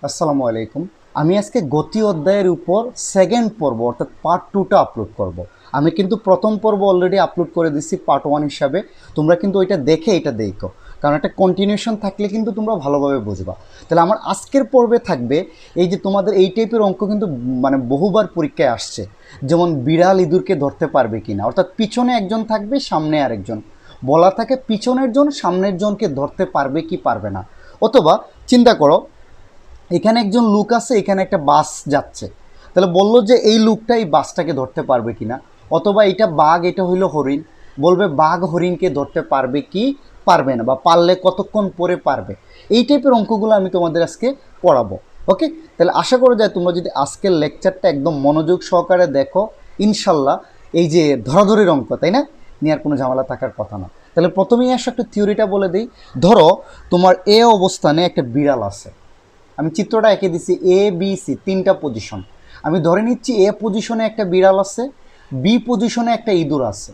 আসসালামু আলাইকুম। আমি আজকে গতি অধ্যায়ের উপর সেকেন্ড পর্ব অর্থাৎ পার্ট 2টা আপলোড করব। আমি কিন্তু প্রথম পর্ব অলরেডি আপলোড করে দিচ্ছি পার্ট 1 হিসাবে। তোমরা কিন্তু ওইটা দেখে এটা দেখো, কারণ একটা কন্টিনিউশন থাকলে কিন্তু তোমরা ভালোভাবে বুঝবা। তাহলে আমার আজকের পর্বে থাকবে এই যে তোমাদের এই টাইপের অঙ্ক কিন্তু বহুবার পরীক্ষায় আসছে, যেমন বিড়াল ইঁদুরকে ধরতে পারবে কিনা, অর্থাৎ পিছনে একজন থাকবে সামনে আরেকজন, বলা থাকে পিছনের জন সামনের জনকে ধরতে পারবে কি পারবে না। অথবা চিন্তা করো, এখানে একজন লোক আছে, এখানে একটা বাস যাচ্ছে, তাহলে বললো যে এই লোকটা এই বাসটাকে ধরতে পারবে কিনা। অথবা এটা বাঘ, এটা হইলো হরিণ, বলবে বাঘ হরিণকে ধরতে পারবে কি পারবে না, বা পারলে কতক্ষণ পরে পারবে। এই টাইপের অঙ্কগুলো আমি তোমাদের আজকে পড়াবো। ওকে, তাহলে আশা করা যায় তোমরা যদি আজকের লেকচারটা একদম মনোযোগ সহকারে দেখো, ইনশাল্লাহ এই যে ধরাধরির অঙ্ক, তাই না, নিয়ে আর কোনো ঝামেলা থাকার কথা না। তাহলে প্রথমেই আসো একটা থিওরিটা বলে দিই। ধরো তোমার এ অবস্থানে একটা বিড়াল আছে, আমি চিত্রটা এঁকে দিছি এ বি সি তিনটা পজিশন। আমি ধরে নিচ্ছি এ পজিশনে একটা বিড়াল আছে, বি পজিশনে একটা ইঁদুর আছে।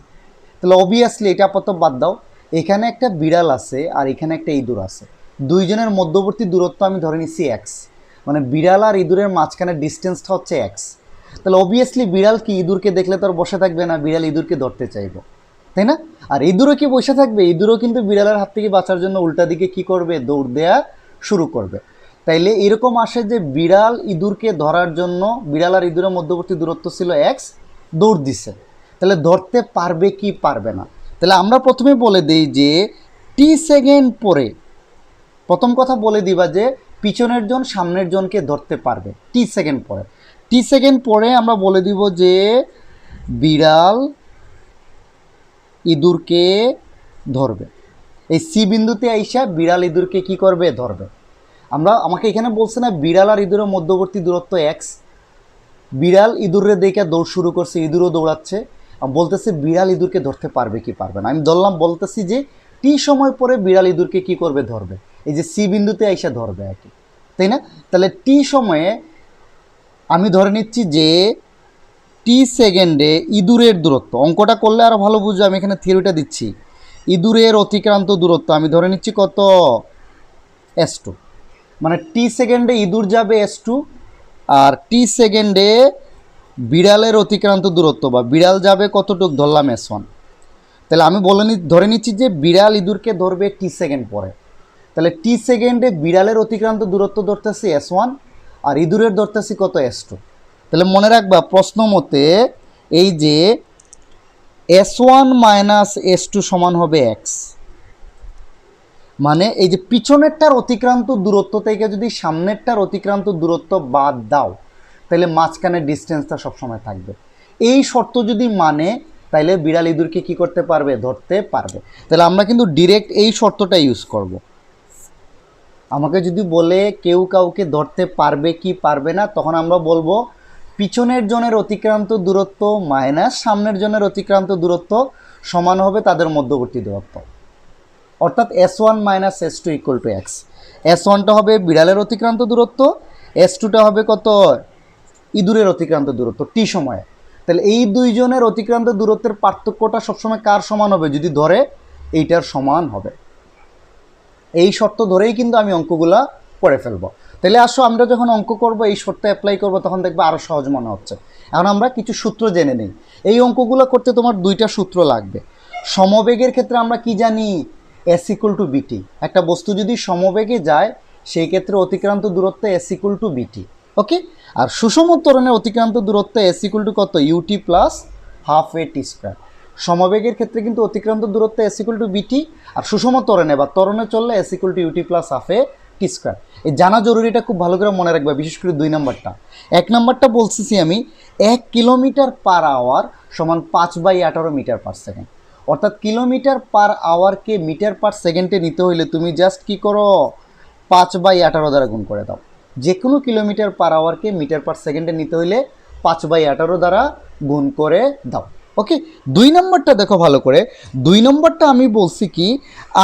তাহলে অবভিয়াসলি এটা আপাতত বাদ দাও, এখানে একটা বিড়াল আছে আর এখানে একটা ইঁদুর আছে। দুইজনের মধ্যবর্তী দূরত্ব আমি ধরে নিচ্ছি এক্স, মানে বিড়াল আর ইঁদুরের মাঝখানে ডিস্টেন্সটা হচ্ছে এক্স। তাহলে অবভিয়াসলি বিড়াল কি ইঁদুরকে দেখলে তো আর বসে থাকবে না, বিড়াল ইঁদুরকে ধরতে চাইবো, তাই না? আর ইঁদুরও কি বসে থাকবে? ইঁদুরও কিন্তু বিড়ালের হাত থেকে বাঁচার জন্য উল্টা দিকে কি করবে, দৌড় দেয়া শুরু করবে। তাইলে এরকম আসে যে বিড়াল ইঁদুরকে ধরার জন্য, বিড়াল আর ইঁদুরের মধ্যবর্তী দূরত্ব ছিল এক্স, দৌড় দিছে। তাহলে ধরতে পারবে কি পারবে না? তাহলে আমরা প্রথমে বলে দিই যে টি সেকেন্ড পরে, প্রথম কথা বলে দিবা যে পিছনের জন সামনের জনকে ধরতে পারবে টি সেকেন্ড পরে। টি সেকেন্ড পরে আমরা বলে দিব যে বিড়াল ইঁদুরকে ধরবে। এই সি বিন্দুতে আইসা বিড়াল ইঁদুরকে কি করবে, ধরবে। আমাকে এখানে বলছে না বিড়াল আর ইঁদুরের মধ্যবর্তী দূরত্ব এক্স, বিড়াল ইঁদুরের দেখে দৌড় শুরু করছে, ইঁদুরও দৌড়াচ্ছে, বলতেছে বিড়াল ইঁদুরকে ধরতে পারবে কি পারবে না। আমি ধরলাম, বলতেছি যে টি সময় পরে বিড়াল ইঁদুরকে কি করবে, ধরবে। এই যে সি বিন্দুতে আইসা ধরবে আর কি, তাই না? তাহলে টি সময়ে আমি ধরে নিচ্ছি যে টি সেকেন্ডে ইঁদুরের দূরত্ব, অঙ্কটা করলে আরও ভালো বুঝবে, আমি এখানে থিওরিটা দিচ্ছি। ইঁদুরের অতিক্রান্ত দূরত্ব আমি ধরে নিচ্ছি কত, S2, মানে টি সেকেন্ডে ইঁদুর যাবে S2, আর টি সেকেন্ডে বিড়ালের অতিক্রান্ত দূরত্ব বা বিড়াল যাবে কতটুক, ধরলাম S1। তাহলে আমি ধরে নিচ্ছি যে বিড়াল ইঁদুরকে ধরবে টি সেকেন্ড পরে। তাহলে টি সেকেন্ডে বিড়ালের অতিক্রান্ত দূরত্ব ধরতেছি S1, আর ইঁদুরের ধরতেছি কত, S2। তাহলে মনে রাখবা প্রশ্ন মতে এই যে S1 মাইনাস S2 সমান হবে এক্স, মানে এই যে পিছনেরটার অতিক্রান্ত দূরত্ব থেকে যদি সামনেরটার অতিক্রান্ত দূরত্ব বাদ দাও, তাহলে মাঝখানের ডিস্টেন্সটা সবসময় থাকবে। এই শর্ত যদি মানে, তাইলে বিড়াল ইঁদুরকে কী করতে পারবে, ধরতে পারবে। তাহলে আমরা কিন্তু ডিরেক্ট এই শর্তটা ইউজ করব। আমাকে যদি বলে কেউ কাউকে ধরতে পারবে কি পারবে না, তখন আমরা বলবো পিছনের জনের অতিক্রান্ত দূরত্ব মাইনাস সামনের জনের অতিক্রান্ত দূরত্ব সমান হবে তাদের মধ্যবর্তী দূরত্ব, অর্থাৎ S1 minus S2 equal to X. S1টা হবে বিড়ালের অতিক্রান্ত দূরত্ব, S2টা হবে কত, ইঁদুরের অতিক্রান্ত দূরত্ব টি সময়ে। তাহলে এই দুইজনের অতিক্রান্ত দূরত্বের পার্থক্যটা সবসময় কার সমান হবে, যদি ধরে এইটার সমান হবে। এই শর্ত ধরেই কিন্তু আমি অঙ্কগুলা করে ফেলবো। তাহলে আসো আমরা যখন অঙ্ক করব এই শর্ত অ্যাপ্লাই করব, তখন দেখবে আরও সহজ মনে হচ্ছে। এখন আমরা কিছু সূত্র জেনে নিই। এই অঙ্কগুলো করতে তোমার দুইটা সূত্র লাগবে। সমবেগের ক্ষেত্রে আমরা কি জানি, S ইকুয়াল টু বিটি। একটা বস্তু যদি সমবেগে যায় সেই ক্ষেত্রে অতিক্রান্ত দূরত্ব S ইকুয়াল টু বিটি। ওকে, আর সুষম ত্বরণের অতিক্রান্ত দূরত্ব S ইকুয়াল টু কত, UT plus half a t square. সমবেগের ক্ষেত্রে কিন্তু অতিক্রান্ত দূরত্ব S ইকুয়াল টু বিটি, আর সুষম ত্বরণে বা ত্বরণে চললে S equal to u t plus half a t square. এই জানা জরুরি, এটা খুব ভালো করে মনে রাখবে, বিশেষ করে 2 নম্বরটা। 1 নম্বরটা বলতেছি আমি 1 কিলোমিটার পার আওয়ার সমান 5/18 মিটার পার সেকেন্ড, অর্থাৎ কিলোমিটার পার আওয়ারকে মিটার পার সেকেন্ডে নিতে হইলে তুমি জাস্ট কি করো, 5/18 দ্বারা গুণ করে দাও। যে কোনো কিলোমিটার পার আওয়ারকে মিটার পার সেকেন্ডে নিতে হইলে 5/18 দ্বারা গুণ করে দাও। ওকে, 2 নম্বরটা দেখো ভালো করে। 2 নম্বরটা আমি বলছি কি,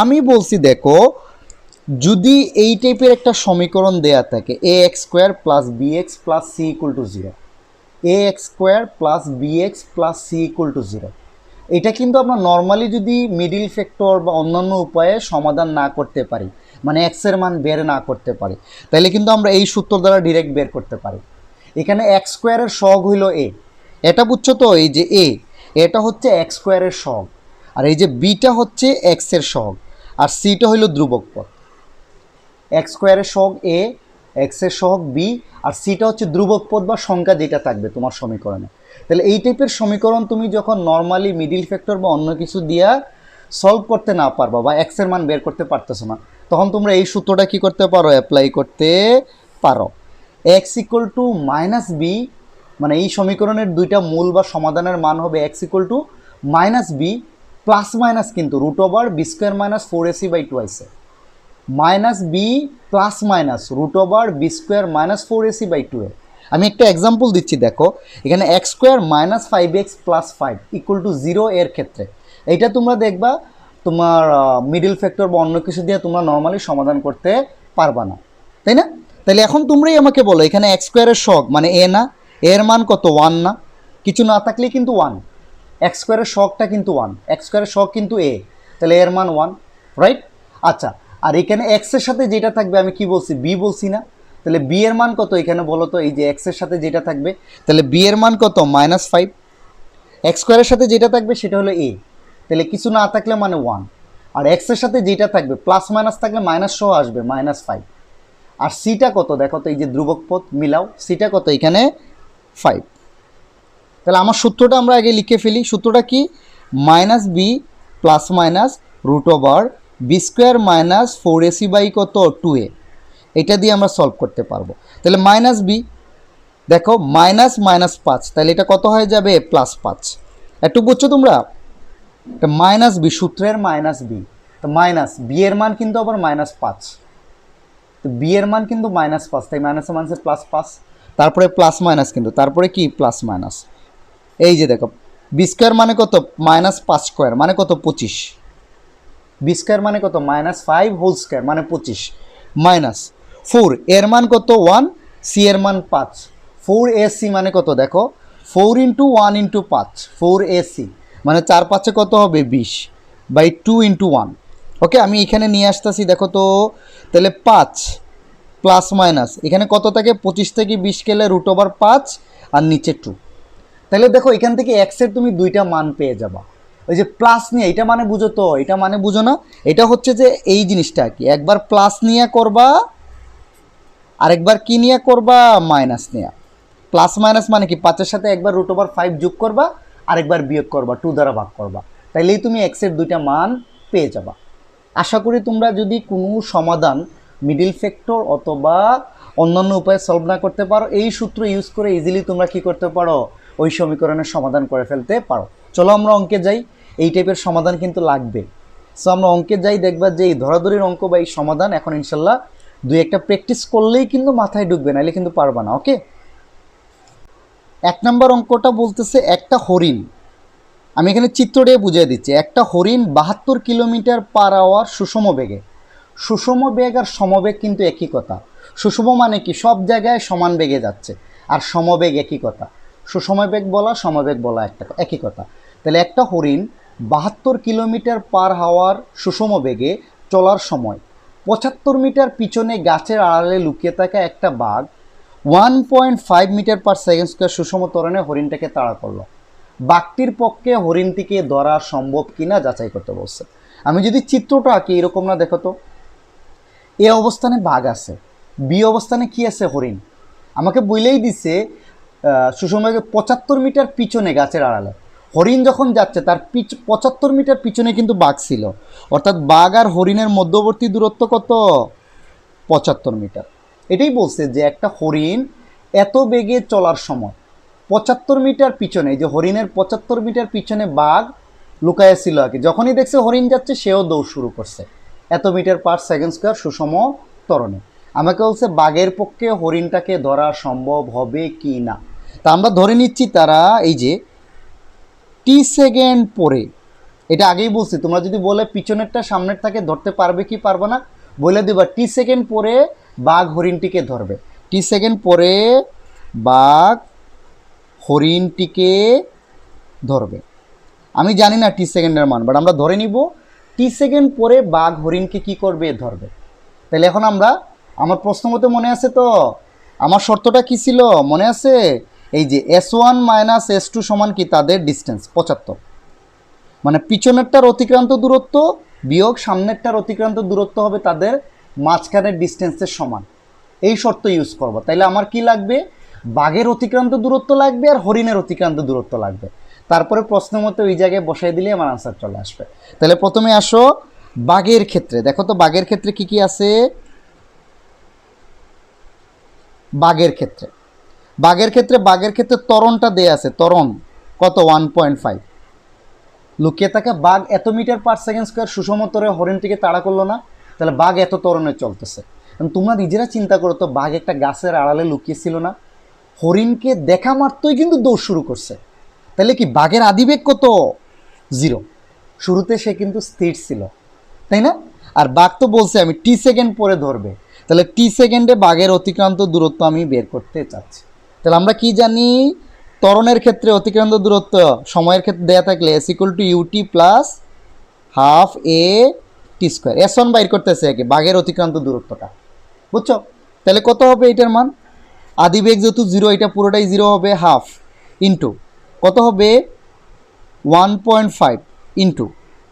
আমি বলছি দেখো যদি এই টাইপের একটা সমীকরণ দেয়া থাকে ax² plus bx plus c equal to 0, ax² plus bx plus c equal to 0, এটা কিন্তু আমরা নর্মালি যদি মিডিল ফ্যাক্টর বা অন্যান্য উপায়ে সমাধান না করতে পারি, মানে এক্সের মান বের না করতে পারি, তাহলে কিন্তু আমরা এই সূত্র দ্বারা ডিরেক্ট বের করতে পারি। এখানে এক্স স্কোয়ারের সহগ হইল এ, এটা বুঝছো তো, এই যে এটা হচ্ছে এক্স স্কোয়ারের সহগ, আর এই যে বিটা হচ্ছে এক্সের সহগ, আর সিটা হইল ধ্রুবক পদ। এক্স স্কোয়ারের সহগ এ, এক্সের সহগ বি, আর সিটা হচ্ছে ধ্রুবক পদ বা সংখ্যা যেটা থাকবে তোমার সমীকরণে। তাহলে এই টাইপের সমীকরণ তুমি যখন নর্মালি মিডিল ফ্যাক্টর বা অন্য কিছু দিয়া সলভ করতে না পারবা বা এক্সের মান বের করতে পারতেছো না, তখন তোমরা এই সূত্রটা কি করতে পারো, অ্যাপ্লাই করতে পারো। X equal to minus B, মানে এই সমীকরণের দুইটা মূল বা সমাধানের মান হবে X equal to minus B plus minus কিন্তু root over B square minus 4ac by 2ac, minus B plus minus root over B square minus 4ac by 2a। আমি একটা এক্সাম্পল দিচ্ছি, দেখো এখানে X square minus 5x plus 5 equal to 0 এর ক্ষেত্রে এইটা তোমরা দেখবা তোমার মিডিল ফ্যাক্টর বা অন্য কিছু দিয়ে তোমরা নর্মালি সমাধান করতে পারবা না, তাই না? তাহলে এখন তোমরাই আমাকে বলো, এখানে এক্স স্কোয়ারের সহগ মানে এ না, এর মান কত, 1 না? কিছু না থাকলে কিন্তু 1, এক্স স্কোয়ারের সহগটা কিন্তু 1, এক্স স্কোয়ারের সহগ কিন্তু এ, তাহলে এর মান 1, রাইট? আচ্ছা, আর এখানে এক্সের সাথে যেটা থাকবে আমি কি বলছি, বি বলছি না? তাহলে বি এর মান কত এখানে বলো তো, এই যে এক্সের সাথে যেটা থাকবে, তাহলে বি এর মান কত, -5। এক্স স্কোয়ারের সাথে যেটা থাকবে সেটা হলো এ, তাহলে কিছু না থাকলে মানে 1, আর এক্সের সাথে যেটা থাকবে প্লাস মাইনাস থাকলে মাইনাস সহ আসবে -5। আর সিটা কত দেখো তো, এই যে ধ্রুবক পদ মিলাও, সিটা কত এখানে 5। তাহলে আমার সূত্রটা আমরা আগে লিখে ফেলি, সূত্রটা কি, minus B plus minus root over B square minus 4ac by কত 2a, এটা দিয়ে আমরা সলভ করতে পারবো। তাহলে মাইনাস বি, দেখো মাইনাস মাইনাস 5, তাহলে এটা কত হয়ে যাবে, +5। একটু বুঝছো তোমরা, মাইনাস বি, সূত্রের মাইনাস বি, তো মাইনাস বি এর মান কিন্তু আবার -5, তো বি এর মান কিন্তু -5, তাই মাইনাসে মাইনাসে +5, তারপরে প্লাস মাইনাস কিন্তু, তারপরে কি প্লাস মাইনাস, এই যে দেখো বি স্কোয়ার মানে কত, -5 স্কোয়ার মানে কত 25, বি স্কোয়ার মানে কত -5 হোল স্কোয়ার মানে 25, মাইনাস 4 এর মান কত 1, সি এর মান 5, 4ac মানে কত দেখো, 4 ইন্টু 1 ইন্টু 5, 4ac মানে 4 5 কত হবে 20 বাই 2 ইন্টু 1। ওকে, আমি এখানে নিয়ে আসতেছি, দেখো তো, তাহলে 5 প্লাস মাইনাস এখানে কত থাকে, 25 থেকে 20 গেলে রুট ওভার 5 আর নিচে 2। তাহলে দেখো এখান থেকে এক্সের তুমি দুইটা মান পেয়ে যাবা, ওই যে প্লাস নিয়ে, এটা মানে বুঝো তো, এটা মানে বুঝো না, এটা হচ্ছে যে এই জিনিসটা কি, একবার প্লাস নিয়ে করবা আরেকবার কি নিয়ে করবা, মাইনাস নিয়ে। প্লাস মাইনাস মানে কি, 5-এর সাথে একবার রুট ওভার 5 যোগ করবা, আরেকবার বিয়োগ করবা, 2 দ্বারা ভাগ করবা, তাইলেই তুমি এক্সের দুইটা মান পেয়ে যাবা। আশা করি তোমরা যদি কোনো সমাধান মিডিল ফ্যাক্টর অথবা অন্যান্য উপায়ে সলভ না করতে পারো, এই সূত্র ইউজ করে ইজিলি তোমরা কি করতে পারো, ওই সমীকরণের সমাধান করে ফেলতে পারো। চলো আমরা অঙ্কে যাই, এই টাইপের সমাধান কিন্তু লাগবে। সো আমরা অঙ্কে যাই, দেখবা যে এই ধরাধরির অঙ্ক বা এই সমাধান এখন ইনশাল্লাহ দুই একটা প্র্যাকটিস করলেই কিন্তু মাথায় ঢুকবে, নাহলে কিন্তু পারবা না। ওকে, 1 নম্বর অঙ্কটা বলতেছে একটা হরিণ, আমি এখানে চিত্র দিয়ে বুঝিয়ে দিচ্ছি, একটা হরিণ 72 কিলোমিটার পার আওয়ার সুষম বেগে, সুষম বেগ আর সমবেগ কিন্তু একই কথা। সুষম মানে কি, সব জায়গায় সমান বেগে যাচ্ছে, আর সমবেগ একই কথা, সুষম বেগ বলা সমবেগ বলা একই কথা। তাহলে একটা হরিণ 72 কিলোমিটার পার আওয়ার সুষম বেগে চলার সময় 75 মিটার পিছনে গাছের আড়ালে লুকিয়ে থাকা একটা বাঘ 1.5 মিটার পার সেকেন্ড স্কোয়ার সুষম ত্বরণে হরিণটাকে তাড়া করলো। বাঘটির পক্ষে হরিণটিকে ধরা সম্ভব কিনা যাচাই করতে বলছে। আমি যদি চিত্রটা আঁকি, এরকম না, দেখো তো, এ অবস্থানে বাঘ আছে, বি অবস্থানে কি আছে, হরিণ। আমাকে বইলেই দিছে সুষম বেগে 75 মিটার পিছনে গাছের আড়ালে, হরিণ যখন যাচ্ছে তার 75 মিটার পিছনে কিন্তু বাঘ ছিল, অর্থাৎ বাঘ আর হরিণের মধ্যবর্তী দূরত্ব কত, 75 মিটার। এটাই বলছে যে একটা হরিণ এত বেগে চলার সময় 75 মিটার পিছনে, যে হরিণের 75 মিটার পিছনে বাঘ লুকায় ছিল আর কি, যখনই দেখছে হরিণ যাচ্ছে সেও দৌড় শুরু করছে এত মিটার পার সেকেন্ড স্কোয়ার সুষম ত্বরণে। আমাকে বলছে বাঘের পক্ষে হরিণটাকে ধরা সম্ভব হবে কি না। তা আমরা ধরে নিচ্ছি তারা এই যে টি সেকেন্ড পরে, এটা আগেই বলছি, তোমরা যদি বলে পিছনেরটা সামনের থাকে ধরতে পারবে কি পারবে না, বলে দিবা টি সেকেন্ড পরে বাঘ হরিণটিকে ধরবে, টি সেকেন্ড পরে বাঘ হরিণটিকে ধরবে। আমি জানি না টি সেকেন্ডের মান, বাট আমরা ধরে নিব টি সেকেন্ড পরে বাঘ হরিণকে কি করবে, ধরবে। তাহলে এখন আমরা আমার প্রশ্ন মতো মনে আছে তো, আমার শর্তটা কি ছিল মনে আছে? এই যে S1 মাইনাস S2 সমান কি তাদের ডিস্টেন্স 75, মানে পিছনেরটার অতিক্রান্ত দূরত্ব বিয়োগ সামনেরটার অতিক্রান্ত দূরত্ব হবে তাদের মাঝখানের ডিস্টেন্সের সমান। এই শর্ত ইউজ করব। তাইলে আমার কি লাগবে? বাঘের অতিক্রান্ত দূরত্ব লাগবে আর হরিণের অতিক্রান্ত দূরত্ব লাগবে। তারপরে প্রশ্ন মতো ওই জায়গায় বসাই দিলে আমার আনসার চলে আসবে। তাহলে প্রথমে আসো বাঘের ক্ষেত্রে, দেখো তো বাঘের ক্ষেত্রে কি কি আছে। বাঘের ক্ষেত্রে ত্বরণটা দেয়া আছে, ত্বরণ কত 1.5। লুকিয়ে থাকা বাঘ এত মিটার পার সেকেন্ড স্কোয়ার সুষমতরে হরিণটিকে তাড়া করলো না, তাহলে বাঘ এত ত্বরণে চলতেছে। তোমরা নিজেরা চিন্তা করো তো, বাঘ একটা গাছের আড়ালে লুকিয়েছিল না, হরিণকে দেখা মাত্রই কিন্তু দৌড় শুরু করছে। তাহলে কি বাঘের আদিবেগ কত? 0। শুরুতে সে কিন্তু স্থির ছিল, তাই না? আর বাঘ তো বলছে আমি টি সেকেন্ড পরে ধরবে, তাহলে টি সেকেন্ডে বাঘের অতিক্রান্ত দূরত্ব আমি বের করতে চাচ্ছি। তাহলে আমরা কি জানি? ত্বরণের ক্ষেত্রে অতিক্রান্ত দূরত্ব সময়ের ক্ষেত্রে দেয়া থাকলে S = UT plus half a t square. S1 বাইর করতেছে একে বাঘের অতিক্রান্ত দূরত্বটা, বুঝছো? তাহলে কত হবে এটার মান? আদিবেগ যেহেতু 0, এটা পুরোটাই 0 হবে, হাফ ইন্টু কত হবে 1.5 ইন্টু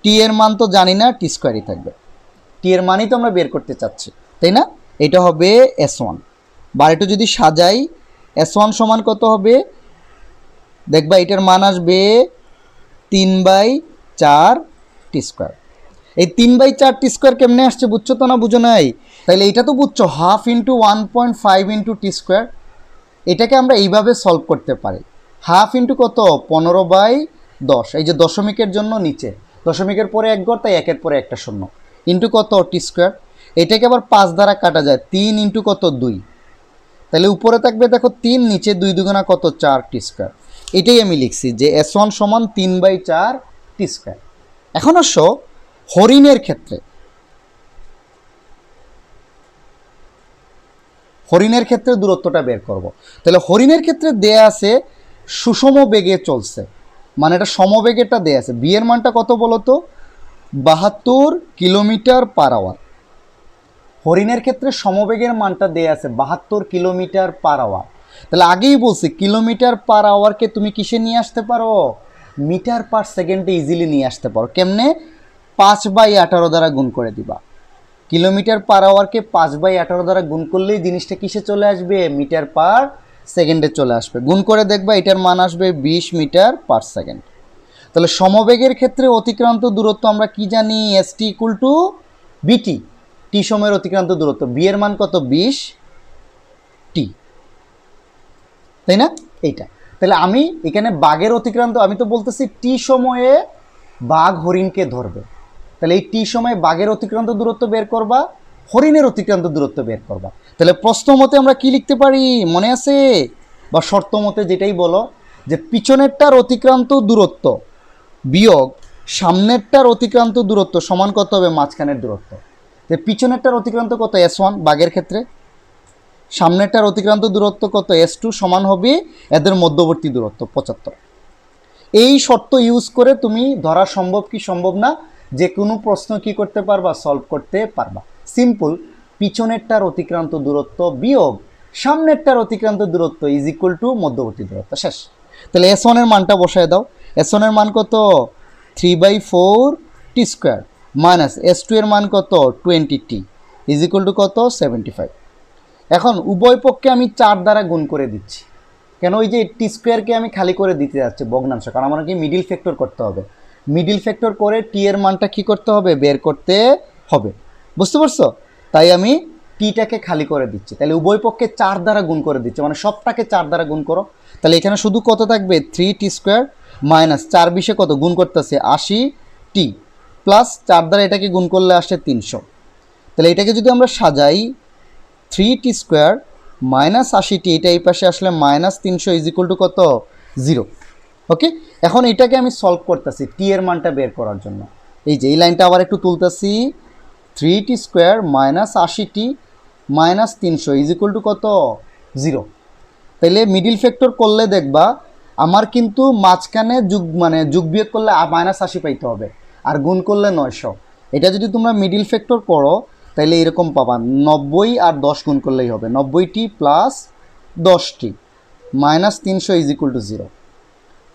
টি এর মান তো জানি না, টি স্কোয়ারই থাকবে। টি এর মানই তো আমরা বের করতে চাচ্ছি, তাই না? এটা হবে S1। বার একটু যদি সাজাই, S1 সমান কত হবে? দেখবা এটার মান আসবে 3/4 টি স্কোয়ার। এই 3/4 টি স্কোয়ার কেমনে আসছে বুঝছো তো না বুঝো নাই? তাইলে এটা তো বুঝছো, half into 1.5 into T square. এটাকে আমরা এইভাবে সলভ করতে পারি, হাফ ইন্টু কত 15/10, এই যে দশমিকের জন্য নিচে দশমিকের পরে এক ঘর, তাই একের পরে একটা শূন্য, ইন্টু কত টি স্কোয়ার। এটাকে আবার 5 দ্বারা কাটা যায়, 3 ইন্টু কত 2, তাহলে উপরে থাকবে দেখো 3, নিচে 2 দুগুণা কত 4 টি স্কোয়ার। এটাই আমি লিখছি যে S1 সমান 3/4 টি স্কোয়ার। এখন আসো হরিণের ক্ষেত্রে। হরিণের ক্ষেত্রে দূরত্বটা বের করব। তাহলে হরিণের ক্ষেত্রে দেয়া আছে সুষম বেগে চলছে, মানে এটা সমবেগেরটা দেয়া আছে। বি এর মানটা কত বলো তো? 72 কিলোমিটার পার আওয়ার। হরিণের ক্ষেত্রে সমবেগের মানটা দেয়া আছে 72 কিলোমিটার পার আওয়ার। তাহলে আগেই বলছি কিলোমিটার পার আওয়ারকে তুমি কিসে নিয়ে আসতে পারো? মিটার পার সেকেন্ডে ইজিলি নিয়ে আসতে পারো। কেমনে? 5/18 দ্বারা গুণ করে দিবা। কিলোমিটার পার আওয়ারকে 5/18 দ্বারা গুণ করলেই জিনিসটা কিসে চলে আসবে? মিটার পার সেকেন্ডে চলে আসবে। গুণ করে দেখবা এটার মান আসবে 20 মিটার পার সেকেন্ড। তাহলে সমবেগের ক্ষেত্রে অতিক্রান্ত দূরত্ব আমরা কি জানি? ST = BT, টি সময়ের অতিক্রান্ত দূরত্ব। বি এর মান কত? 20 টি, তাই না? এইটা। তাহলে আমি এখানে বাঘের অতিক্রান্ত, আমি তো বলতেছি টি সময়ে বাঘ হরিণকে ধরবে, তাহলে এই টি সময়ে বাঘের অতিক্রান্ত দূরত্ব বের করবা, হরিণের অতিক্রান্ত দূরত্ব বের করবা। তাহলে প্রশ্ন মতে আমরা কি লিখতে পারি মনে আছে? বা শর্ত মতে যেটাই বলো, যে পিছনেরটার অতিক্রান্ত দূরত্ব বিয়োগ সামনেরটার অতিক্রান্ত দূরত্ব সমান কত হবে? মাঝখানের দূরত্ব। তো পিছনেরটার অতিক্রান্ত কত? S1 বাঘের ক্ষেত্রে। সামনেরটার অতিক্রান্ত দূরত্ব কত? S2 সমান হবে এদের মধ্যবর্তী দূরত্ব 75। এই শর্ত ইউজ করে তুমি ধরা সম্ভব কি সম্ভব না, যে কোনো প্রশ্ন কি করতে পারবা? সলভ করতে পারবা। সিম্পল, পিছনেরটার অতিক্রান্ত দূরত্ব বিয়োগ সামনেরটার অতিক্রান্ত দূরত্ব = মধ্যবর্তী দূরত্ব, শেষ। তাহলে S1 এর মানটা বসায় দাও। S1 এর মান কত? 3/4 টি স্কোয়ার মাইনাস S2 এর মান কত? 20t = কত? 75। এখন উভয় পক্ষে আমি 4 দ্বারা গুণ করে দিচ্ছি। কেন? ওই যে টি স্কোয়ারকে আমি খালি করে দিতে যাচ্ছি ভগ্নাংশ, কারণ আমাকে মিডিল ফ্যাক্টর করতে হবে। মিডিল ফ্যাক্টর করে টি এর মানটা কী করতে হবে? বের করতে হবে, বুঝতে পারছো? তাই আমি টিটাকে খালি করে দিচ্ছি। তাহলে উভয় পক্ষে 4 দ্বারা গুণ করে দিচ্ছি, মানে সবটাকে 4 দ্বারা গুণ করো। তাহলে এখানে শুধু কত থাকবে? 3t স্কোয়ার মাইনাস 4 20 কত গুণ করতেছে 80t প্লাস 4 দ্বারা এটাকে গুণ করলে আসে 300। তাহলে এটাকে যদি আমরা সাজাই 3t স্কোয়ার মাইনাস 80t, এটা এই পাশে আসলে মাইনাস 300 = কত? 0। ওকে, এখন এটাকে আমি সলভ করতেছি টি এর মানটা বের করার জন্য। এই যে এই লাইনটা আবার একটু তুলতেছি, 3t square minus 80t minus 300 = কত? 0। তাহলে মিডিল ফ্যাক্টর করলে দেখবা আমার কিন্তু মাঝখানে যোগ বিয়োগ করলে -80 পাইতে হবে, আর গুণ করলে 900। এটা যদি তোমরা মিডিল ফ্যাক্টর করো তাইলে এরকম পাবা 90 আর 10 গুণ করলেই হবে, 90টি প্লাস 10টি মাইনাস 300 ইজ ইকুয়াল টু 0।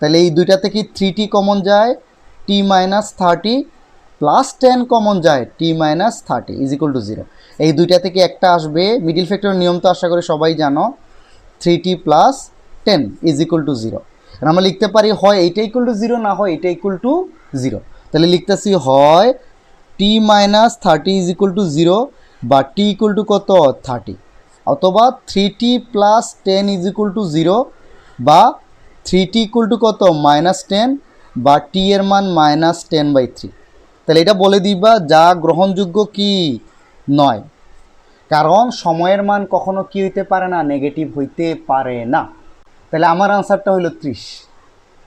তাহলে এই দুইটা থেকে 3t কমন যায়, t মাইনাস 30 প্লাস 10 কমন যায়, t minus 30 is equal to 0। এই দুইটা থেকে একটা আসবে, মিডিল ফ্যাক্টরের নিয়ম তো আশা করি সবাই জানো, 3t plus 10 is equal to 0। আর আমরা লিখতে পারি হয় এইটা ইকুয়াল টু 0, না হয় এটা ইকুয়াল টু 0। তাহলে লিখতেছি হয় t minus 30 is equal to 0 বা t ইকুয়াল টু কত 30, অথবা 3t plus 10 is equal to 0 বা 3t ইকুয়াল টু কত মাইনাস 10 বা t এর মান মাইনাস 10/3। তাহলে এটা বলে দিবা যা গ্রহণযোগ্য কি নয়, কারণ সময়ের মান কখনো কি হইতে পারে না, নেগেটিভ হইতে পারে না। তাহলে আমার আনসারটা হলো 30।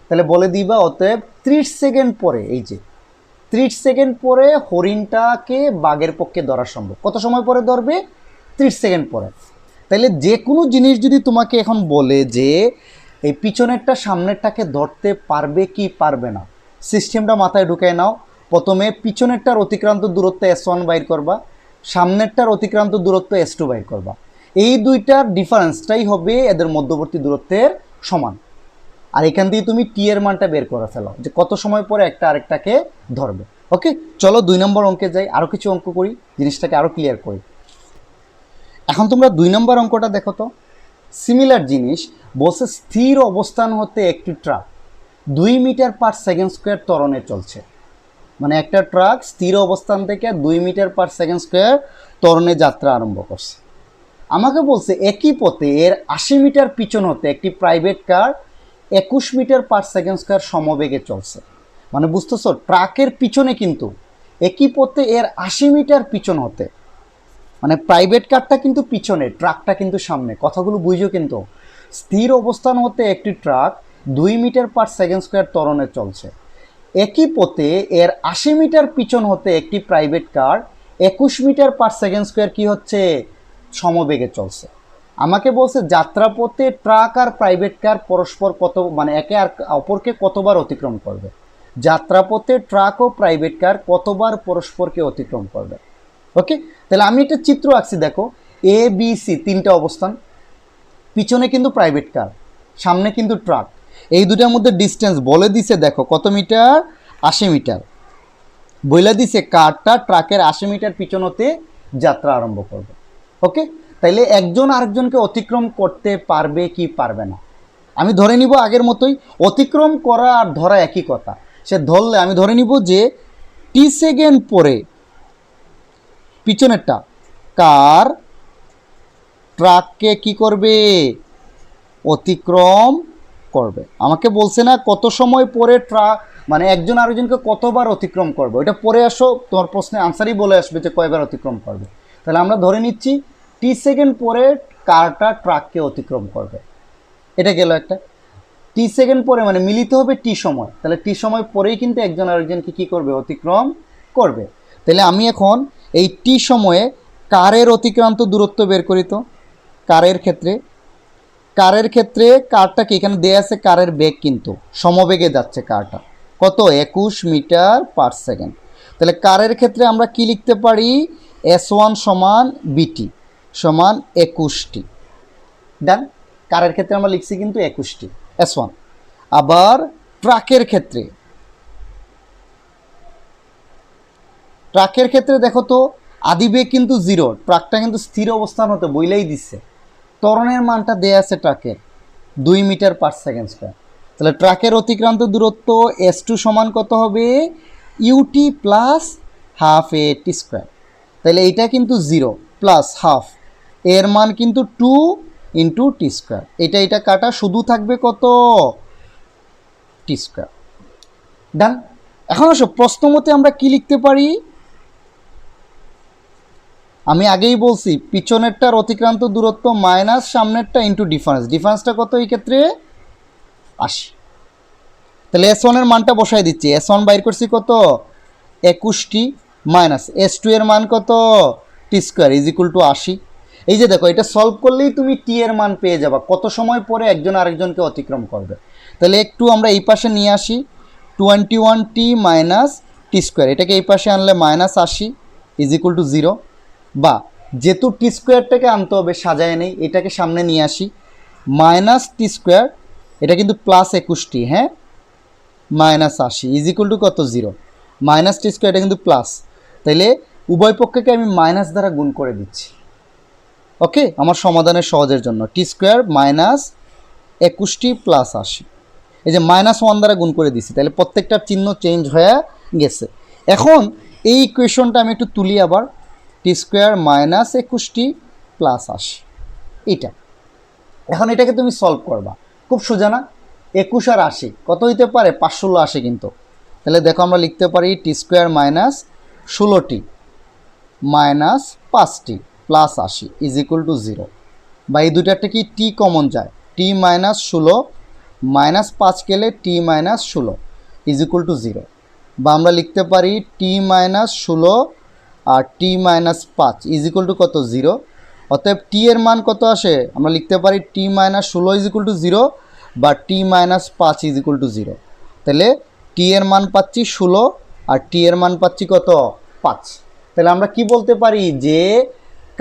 তাহলে বলে দিবা অতএব 30 সেকেন্ড পরে, এই যে 30 সেকেন্ড পরে হরিণটাকে বাঘের পক্ষে ধরা সম্ভব। কত সময় পরে ধরবে? 30 সেকেন্ড পরে। তাহলে যে কোনো জিনিস যদি তোমাকে এখন বলে যে এই পিছনেরটা সামনেরটাকে ধরতে পারবে কি পারবে না, সিস্টেমটা মাথায় ঢুকায় নাও। প্রথমে পিছনেরটার অতিক্রান্ত দূরত্ব S1 বাইর করবা, সামনেরটার অতিক্রান্ত দূরত্ব S2 বাইর করবা। এই দুইটার ডিফারেন্সটাই হবে এদের মধ্যবর্তী দূরত্বের সমান। আর এখান দিয়ে তুমি টি এর মানটা বের করে ফেলো যে কত সময় পরে একটা আরেকটাকে ধরবে। ওকে, চলো 2 নম্বর অঙ্কে যাই, আরও কিছু অঙ্ক করি, জিনিসটাকে আরও ক্লিয়ার করি। এখন তোমরা 2 নম্বর অঙ্কটা দেখো তো, সিমিলার জিনিস বলছে স্থির অবস্থান হতে একটি truck 2 metre per second square ত্বরণে চলছে। মানে একটা ট্রাক স্থির অবস্থান থেকে 2 মিটার পার সেকেন্ড স্কোয়ার ত্বরণে যাত্রা আরম্ভ করছে। আমাকে বলছে একই পথে এর 80 মিটার পিছন হতে একটি private car 21 metre per second square সমবেগে চলছে। মানে বুঝতেছো, ট্রাকের পিছনে কিন্তু একই পথে এর 80 মিটার পিছন হতে, মানে প্রাইভেট কারটা কিন্তু পিছনে, ট্রাকটা কিন্তু সামনে। কথাগুলো বুঝো কিন্তু, স্থির অবস্থান হতে একটি truck 2 metre per second square ত্বরণে চলছে। একই পথে এর 80 মিটার পিছন হতে একটি private car 21 metre per second square কি হচ্ছে সমবেগে চলছে। আমাকে বলছে যাত্রাপথে ট্রাক আর প্রাইভেট কার পরস্পর কত, মানে একে আর অপরকে কতবার অতিক্রম করবে। যাত্রাপথে ট্রাক ও প্রাইভেট কার কতবার পরস্পরকে অতিক্রম করবে। ওকে, তাহলে আমি একটা চিত্র আঁকছি, দেখো এ বি সি 3টা অবস্থান, পিছনে কিন্তু প্রাইভেট কার, সামনে কিন্তু ট্রাক। এই দুটার মধ্যে ডিস্টেন্স বলে দিছে, দেখো কত মিটার, 80 মিটার। বলে দিছে কারটা ট্রাকের 80 মিটার পিছন হতে যাত্রা আরম্ভ করবে। ওকে, তাইলে একজন আরেকজনকে অতিক্রম করতে পারবে কি পারবে না, আমি ধরে নিব আগের মতোই, অতিক্রম করা আর ধরা একই কথা। সে ধরলে আমি ধরে নিব যে টি সেকেন্ড পরে পিছনেরটা কার ট্রাককে কি করবে, অতিক্রম করবে। আমাকে বলছে না কত সময় পরে ট্রাক, মানে একজন আরেকজনকে কতবার অতিক্রম করবে, ওটা পরে আসো, তোমার প্রশ্নে আনসারই বলে আসবে যে কয়বার অতিক্রম করবে। তাহলে আমরা ধরে নিচ্ছি টি সেকেন্ড পরে কারটা ট্রাককে অতিক্রম করবে। এটা গেল একটা। টি সেকেন্ড পরে মানে মিলিত হবে টি সময়, তাহলে টি সময় পরেই কিন্তু একজন আরেকজনকে কী করবে, অতিক্রম করবে। তাহলে আমি এখন এই টি সময়ে কারের অতিক্রান্ত দূরত্ব বের করি তো। কারের ক্ষেত্রে কারটাকে এখানে দেয়া আছে, কারের বেগ কিন্তু সমবেগে যাচ্ছে কারটা, কত 21 মিটার পার সেকেন্ড। তাহলে কারের ক্ষেত্রে আমরা কি লিখতে পারি, S1 সমান বিটি সমান 21টি। ডান, কারের ক্ষেত্রে আমরা লিখছি কিন্তু 21টি S1। আবার ট্রাকের ক্ষেত্রে দেখো তো আদিবেগ কিন্তু 0, ট্রাকটা কিন্তু স্থির অবস্থান হতে বইলেই দিচ্ছে। ত্বরণের মানটা দেয়া আছে ট্রাকের 2 মিটার পার সেকেন্ড স্কোয়ার। তাহলে ট্রাকের অতিক্রান্ত দূরত্ব S2 সমান কত হবে, UT plus half a t square. তাহলে এইটা কিন্তু 0 প্লাস হাফ, এর মান কিন্তু 2 ইন্টু টি স্কোয়ার। এটা কাটা শুধু থাকবে কত, টি স্কোয়ার। ডান। এখন আসো প্রশ্ন মতে আমরা কি লিখতে পারি, আমি আগেই বলছি পিছনেরটার অতিক্রান্ত দূরত্ব মাইনাস সামনেরটা ইন্টু ডিফারেন্সটা কত এই ক্ষেত্রে 80। তাহলে S1 এর মানটা বসাই দিচ্ছি, S1 বাইর করছি কত 21টি মাইনাস S2 এর মান কত টি স্কোয়ার ইজ ইকুয়াল টু 80। এই যে দেখো এটা সলভ করলেই তুমি টি এর মান পেয়ে যাবা, কত সময় পরে একজন আরেকজনকে অতিক্রম করবে। তাহলে একটু আমরা এই পাশে নিয়ে আসি, 21t মাইনাস টি স্কোয়ার, এটাকে এই পাশে আনলে মাইনাস 80 ইজ ইকুয়াল টু 0। বা যেহেতু টি স্কোয়ারটাকে আনতে হবে সাজায় নেই, এটাকে সামনে নিয়ে আসি, মাইনাস টি স্কোয়ার, এটা কিন্তু প্লাস 21টি, হ্যাঁ, মাইনাস 80 ইজ ইকুয়াল টু কত 0, মাইনাস টি স্কোয়ার এটা কিন্তু প্লাস, তাইলে উভয় পক্ষকে আমি মাইনাস দ্বারা গুণ করে দিচ্ছি। ওকে, আমার সমাধানের সহজের জন্য টি স্কোয়ার মাইনাস 21টি প্লাস 80, এই যে -1 দ্বারা গুণ করে দিছি, তাহলে প্রত্যেকটার চিহ্ন চেঞ্জ হয়ে গেছে। এখন এই ইকুয়েশনটা আমি একটু তুলি আবার, টি স্কোয়ার মাইনাস 21টি প্লাস 80, এটা এখন এটাকে তুমি সলভ করবা, খুব সোজা না? 21 আর 80 কত হইতে পারে? 580 কিন্তু। তাহলে দেখো আমরা লিখতে পারি টি স্কোয়ার মাইনাস 16টি মাইনাস 5টি প্লাস 80 ইজ ইকুয়াল টু 0, বা এই দুটাতে কি টি কমন যায়, টি মাইনাস 16 মাইনাস 5 গেলে T minus 16 is equal to 0, বা আমরা লিখতে পারি টি মাইনাস 16 আর T minus 5 is equal to কত 0, অতএব টি এর মান কত আসে, আমরা লিখতে পারি T minus 16 is equal to 0 বা টি মাইনাস 5 ইজ ইকুয়াল টু 0। তাহলে টি এর মান পাচ্ছি 16 আর টি এর মান পাচ্ছি কত 5। তাহলে আমরা কি বলতে পারি যে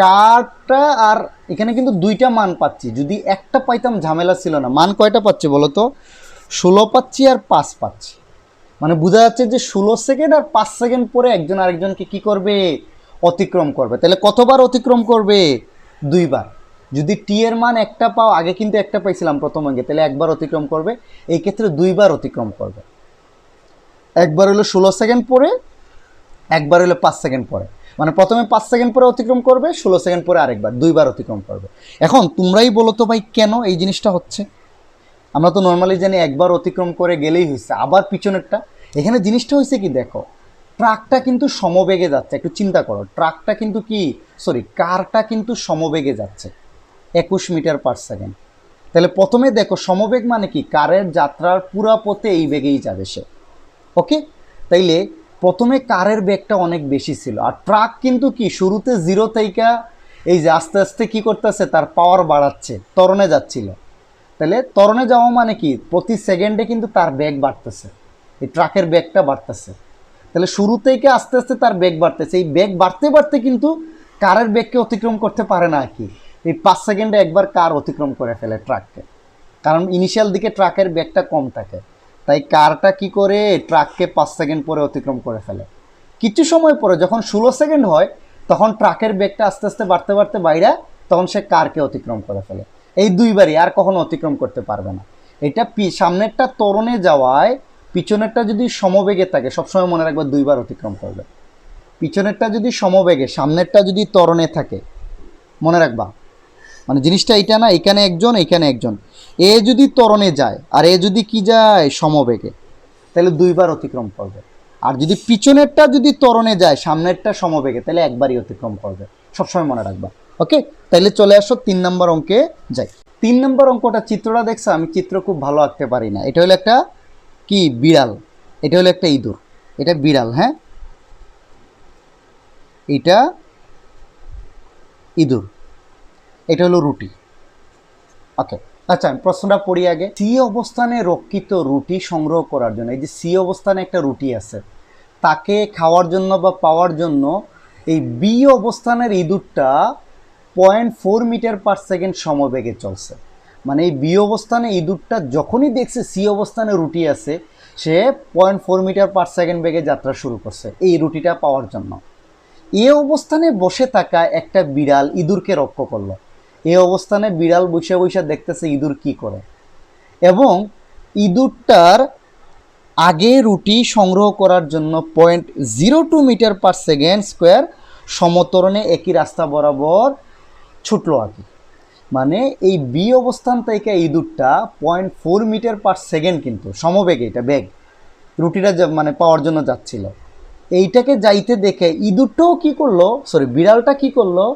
কারটা, আর এখানে কিন্তু দুইটা মান পাচ্ছি, যদি একটা পাইতাম ঝামেলা ছিল না। মান কয়টা পাচ্ছি বলো তো? 16 পাচ্ছি আর 5 পাচ্ছি, মানে বোঝা যাচ্ছে যে 16 সেকেন্ড আর 5 সেকেন্ড পরে একজন আরেকজনকে কি করবে? অতিক্রম করবে। তাহলে কতবার অতিক্রম করবে? 2 বার। যদি টি এর মান একটা পাও, আগে কিন্তু একটা পাইছিলাম প্রথম অঙ্কে, তাহলে একবার অতিক্রম করবে, এই ক্ষেত্রে 2 বার অতিক্রম করবে। একবার হলো 16 সেকেন্ড পরে, একবার হলো 5 সেকেন্ড পরে, মানে প্রথমে 5 সেকেন্ড পরে অতিক্রম করবে, 16 সেকেন্ড পরে আরেকবার, 2 বার অতিক্রম করবে। এখন তোমরাই বলো তো ভাই কেন এই জিনিসটা হচ্ছে? আমরা তো নর্মালি জানি একবার অতিক্রম করে গেলেই হয়েছে, আবার পিছনেরটা। এখানে জিনিসটা হয়েছে কি দেখো, ট্রাকটা কিন্তু সমবেগে যাচ্ছে, একটু চিন্তা করো, ট্রাকটা কিন্তু কি, কারটা কিন্তু সমবেগে যাচ্ছে 21 মিটার পার সেকেন্ড। তাহলে প্রথমে দেখো সমবেগ মানে কি, কারের যাত্রার পুরা পথে এই বেগেই যাবে সে। ওকে, তাইলে প্রথমে কারের বেগটা অনেক বেশি ছিল, আর ট্রাক কিন্তু কি শুরুতে 0 থেকে এই যে আস্তে আস্তে কি করতেছে, তার পাওয়ার বাড়াচ্ছে, ত্বরণে যাচ্ছিল। তাহলে ত্বরণে যাওয়া মানে কি, প্রতি সেকেন্ডে কিন্তু তার বেগ বাড়তেছে, এই ট্রাকের বেগটা বাড়তেছে। তাহলে শুরু থেকে আস্তে আস্তে তার বেগ বাড়তেছে, এই বেগ বাড়তে বাড়তে কিন্তু কারের বেগকে অতিক্রম করতে পারে না। কি এই 5 সেকেন্ডে একবার কার অতিক্রম করে ফেলে ট্রাককে, কারণ ইনিশিয়াল দিকে ট্রাকের বেগটা কম থাকে, তাই কারটা কি করে ট্রাককে 5 সেকেন্ড পরে অতিক্রম করে ফেলে। কিছু সময় পরে যখন 16 সেকেন্ড হয়, তখন ট্রাকের বেগটা আস্তে আস্তে বাড়তে বাড়তে বাইরে, তখন সে কারকে অতিক্রম করে ফেলে। এই 2 বারই, আর কখনো অতিক্রম করতে পারবে না। এটা সামনেরটা ত্বরণে যাওয়ায়, পিছনেরটা যদি সমবেগে থাকে, সবসময় মনে রাখবে 2 বার অতিক্রম করবে। পিছনেরটা যদি সমবেগে, সামনেরটা যদি ত্বরণে থাকে, মনে রাখবা, মানে জিনিসটা এটা না, এখানে একজন এখানে একজন, এ যদি ত্বরণে যায় আর এ যদি কি যায় সমবেগে, তাহলে 2 বার অতিক্রম করবে। আর যদি পিছনেরটা যদি ত্বরণে যায়, সামনেরটা সমবেগে, তাহলে একবারই অতিক্রম করবে, সবসময় মনে রাখবা। ওকে, তাহলে চলে আসো 3 নম্বর অঙ্কে যাই। 3 নম্বর অঙ্কটা, চিত্রটা দেখছো, আমি চিত্র খুব ভালো আঁকতে পারি না। এটা হলো একটা কি বিড়াল, এটা হলো একটা ইঁদুর, এটা বিড়াল, হ্যাঁ, এটা ইঁদুর, এটা হলো রুটি। ওকে, আচ্ছা আমি প্রশ্নটা পড়ি আগে। সি অবস্থানে রক্ষিত রুটি সংগ্রহ করার জন্য, এই যে সি অবস্থানে একটা রুটি আছে, তাকে খাওয়ার জন্য বা পাওয়ার জন্য এই বি অবস্থানের ইঁদুরটা 0.4 মিটার পার সেকেন্ড সমবেগে চলছে। মানে এই বি অবস্থানে ইঁদুরটা যখনই দেখছে সি অবস্থানে রুটি আছে, সে 0.4 মিটার পার সেকেন্ড বেগে যাত্রা শুরু করছে এই রুটিটা পাওয়ার জন্য। এ অবস্থানে বসে থাকা একটা বিড়াল ইঁদুরকে রক্ষা করলো। এই অবস্থানে বিড়াল বসে বসে দেখতেছে ইঁদুর কি করে, এবং ইঁদুরটার আগে রুটি সংগ্রহ করার জন্য 0.02 মিটার পার সেকেন্ড স্কোয়ার সমতরণে একই রাস্তা বরাবর ছুটলো আর কি। মানে এই বি অবস্থান থেকে ইঁদুরটা 0.4 মিটার পার সেকেন্ড কিন্তু সমবেগে, এটা বেগ রুটিটা মানে পাওয়ার জন্য যাচ্ছিল, এইটাকে যাইতে দেখে ইঁদুরটাও কি করলো, বিড়ালটা কি করলো,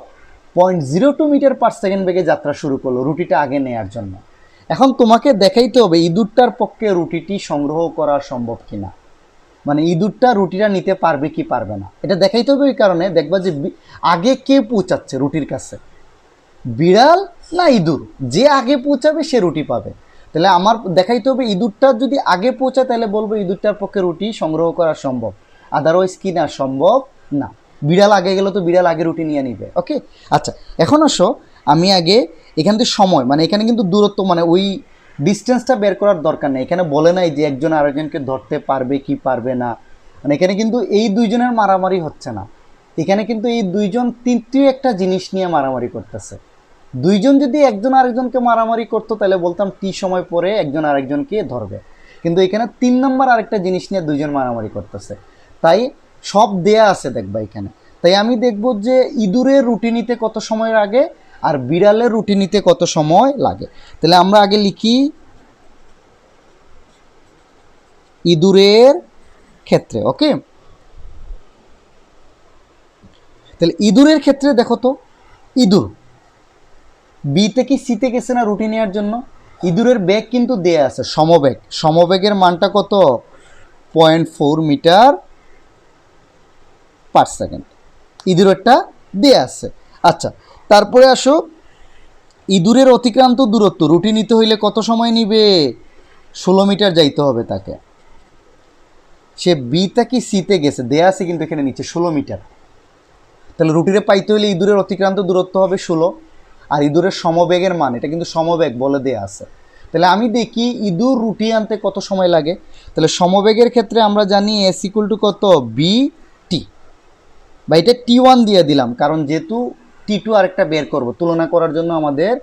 0.02 মিটার পার সেকেন্ড বেগে যাত্রা শুরু করলো রুটিটা আগে নেয়ার জন্য। এখন তোমাকে দেখাইতে হবে ইঁদুরটার পক্ষে রুটিটি সংগ্রহ করা সম্ভব কিনা, মানে ইঁদুরটা রুটিটা নিতে পারবে কি পারবে না, এটা দেখাইতে হবে। ওই কারণে দেখবা যে আগে কে পৌঁছাচ্ছে রুটির কাছে, বিড়াল না ইঁদুর, যে আগে পৌঁছাবে সে রুটি পাবে। তাহলে আমার দেখাইতে হবে ইঁদুরটা যদি আগে পৌঁছায়, তাহলে বলবো ইঁদুরটার পক্ষে রুটি সংগ্রহ করা সম্ভব, আদারওয়াইজ কি না সম্ভব না। বিড়াল আগে গেলে তো বিড়াল আগে রুটি নিয়ে নিবে। ওকে, আচ্ছা এখন আসো আমি আগে এখান থেকে সময় মানে এখানে কিন্তু দূরত্ব মানে ওই ডিস্টেন্সটা বের করার দরকার নেই, এখানে বলে নাই যে একজন আরেকজনকে ধরতে পারবে কি পারবে না, মানে এখানে কিন্তু এই দুইজনের মারামারি হচ্ছে না, এখানে কিন্তু এই দুইজন তৃতীয় একটা জিনিস নিয়ে মারামারি করতেছে। দুইজন যদি একজন আরেকজনকে মারামারি করতো তাহলে বলতাম টি সময় পরে একজন আরেকজনকে ধরবে, কিন্তু এখানে 3 নম্বর আরেকটা জিনিস নিয়ে দুইজন মারামারি করতেছে, তাই সব দেয়া আছে দেখবা এখানে। তাই আমি দেখব যে ইঁদুরের রুটি নিতে কত সময় লাগে আর বিড়ালের রুটি নিতে কত সময় লাগে। তাহলে আমরা আগে লিখি ইঁদুরের ক্ষেত্রে। ওকে, তাহলে ইঁদুরের ক্ষেত্রে দেখো তো, ইঁদুর বি থেকে সিতে গেছে না রুটি নেওয়ার জন্য, ইঁদুরের বেগ কিন্তু দেয়া আছে সমবেগ, সমবেগের মানটা কত 0.4 মিটার পার সেকেন্ড, ইঁদুরেরটা দেয়া আছে। আচ্ছা তারপরে আসো ইঁদুরের অতিক্রান্ত দূরত্ব রুটি নিতে হইলে কত সময় নিবে, 16 মিটার যাইতে হবে তাকে, সে বি থেকে সিতে গেছে দেয়া আছে কিন্তু এখানে নিচে 16 মিটার, তাহলে রুটিরে পাইতে হইলে ইঁদুরের অতিক্রান্ত দূরত্ব হবে 16, আর ইঁদুরের সমবেগের মান এটা কিন্তু সমবেগ বলে দেয়া আছে। তাহলে আমি দেখি ইঁদুর রুটি আনতে কত সময় লাগে, তাহলে সমবেগের ক্ষেত্রে আমরা জানি এস ইকুয়াল টু কত বি টি, বা এটা T1 দিয়ে দিলাম কারণ যেহেতু T2 আরেকটা বের করব তুলনা করার জন্য আমাদের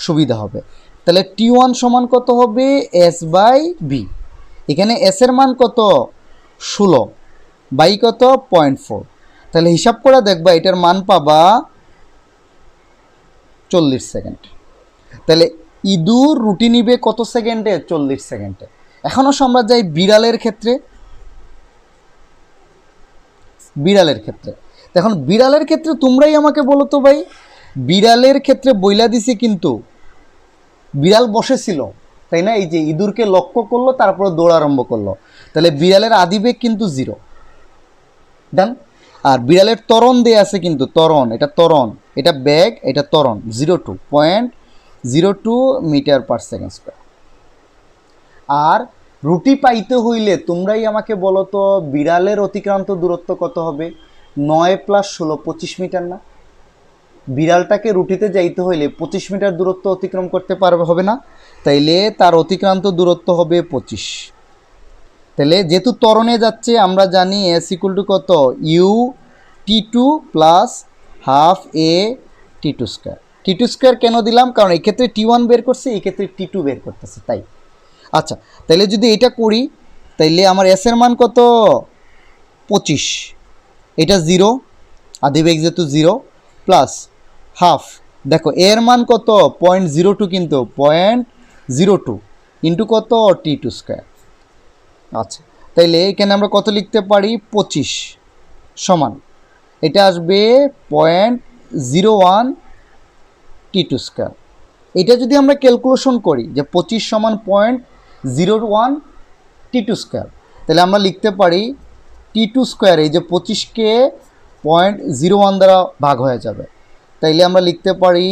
সুবিধা হবে। তাহলে T1 সমান কত হবে এস বাই বি, এখানে এস এর মান কত 16 বাই কত 0.4, তাহলে হিসাব করে দেখবা এটার মান পাবা 40 সেকেন্ড। তাহলে ইঁদুর রুটি নিবে কত সেকেন্ডে 40 সেকেন্ডে। এখনও আমরা যাই বিড়ালের ক্ষেত্রে, বিড়ালের ক্ষেত্রে এখন বিড়ালের ক্ষেত্রে তোমরাই আমাকে বলো তো ভাই, বিড়ালের ক্ষেত্রে বইলা দিছে কিন্তু বিড়াল বসেছিল তাই না, এই যে ইঁদুরকে লক্ষ্য করলো তারপরে দৌড় আরম্ভ করলো, তাহলে বিড়ালের আদিবেগ কিন্তু 0 ডান। আর বিড়ালের ত্বরণ দেয়া আছে কিন্তু ত্বরণ, এটা ত্বরণ, এটা বেগ, এটা ত্বরণ 0.02 মিটার পার সেকেন্ড স্কয়ার। আর রুটি পাইতে হইলে তোমরাই আমাকে বলো তো বিড়ালের অতিক্রান্ত দূরত্ব কত হবে, 9 + 16 25 মিটার না, বিড়ালটাকে রুটিতে যাইতে হইলে 25 মিটার দূরত্ব অতিক্রম করতে পারবে হবে না, তাইলে তার অতিক্রান্ত দূরত্ব হবে 25। তাহলে যেহেতু ত্বরণে যাচ্ছে আমরা জানি এস ইকুয়াল টু কত u T2 plus half a T2 square. T2 square কেন দিলাম, কারণ এই ক্ষেত্রে T1 বের করছে, এই ক্ষেত্রে T2 বের করতেছে তাই। আচ্ছা তাইলে যদি এটা করি তাইলে আমার এস এর মান কত 25, এটা 0 আদিবেগ যেহেতু 0 প্লাস হাফ, দেখো এর মান কত 0.02 কিন্তু 0.02 ইন্টু কত T2 স্কোয়ার। আচ্ছা তাইলে এখানে আমরা কত লিখতে পারি 25 সমান এটা আসবে 0.01 T2 স্কোয়ার। এটা যদি আমরা ক্যালকুলেশন করি যে 25 সমান 0.01 T2 স্কোয়ার, তাহলে আমরা লিখতে পারি T2 স্কোয়ার, এই যে 25কে 0.01 দ্বারা ভাগ হয়ে যাবে, তাইলে আমরা লিখতে পারি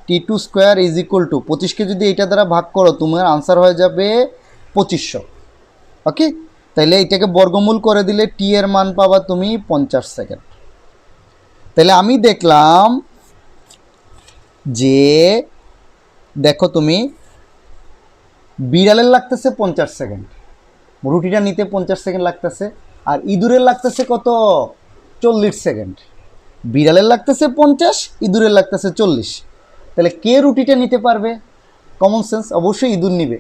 T2 square is equal to 25কে যদি এটা দ্বারা ভাগ করো তোমার আনসার হয়ে যাবে 2500। ওকে, তাইলে এটাকে বর্গমূল করে দিলে টি এর মান পাবা তুমি 50 সেকেন্ড। তাহলে আমি দেখলাম যে দেখো তুমি বিড়ালের লাগতেছে 50 সেকেন্ড, রুটিটা নিতে 50 সেকেন্ড লাগতেছে, আর ইঁদুরের লাগতেছে কত 40 সেকেন্ড। বিড়ালের লাগতেছে 50, ইঁদুরের লাগতেছে 40, তাহলে কে রুটিটা নিতে পারবে? কমন সেন্স, অবশ্যই ইঁদুর নিবে।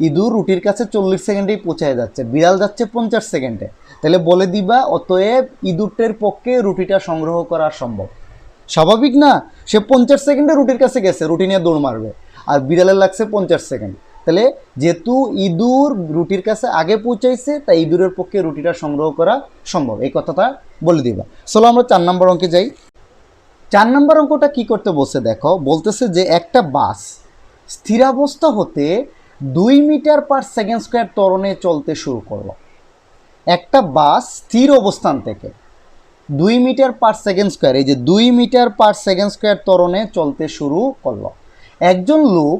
ইঁদুর রুটির কাছে 40 সেকেন্ডেই পৌঁছায় যাচ্ছে, বিড়াল যাচ্ছে 50 সেকেন্ডে, তাহলে বলে দিবা অতএব ইঁদুরটের পক্ষে রুটিটা সংগ্রহ করা সম্ভব। স্বাভাবিক না, সে 50 সেকেন্ডে রুটির কাছে গেছে, রুটি নিয়ে দৌড় মারবে, আর বিড়ালের লাগছে 50 সেকেন্ড, তাহলে যেহেতু ইঁদুর রুটির কাছে আগে পৌঁছাইছে তাই ইঁদুরের পক্ষে রুটিটা সংগ্রহ করা সম্ভব, এই কথাটা বলে দিবা। চলো আমরা 4 নম্বর অঙ্কে যাই। 4 নম্বর অঙ্কটা কি করতে বসে দেখো, বলতেছে যে একটা বাস স্থিরাবস্থা হতে 2 মিটার পার সেকেন্ড স্কোয়ার ত্বরণে চলতে শুরু করলো। একটা বাস স্থির অবস্থান থেকে 2 মিটার পার সেকেন্ড স্কোয়ার, এই যে 2 মিটার পার সেকেন্ড স্কোয়ার ত্বরণে চলতে শুরু করলো। একজন লোক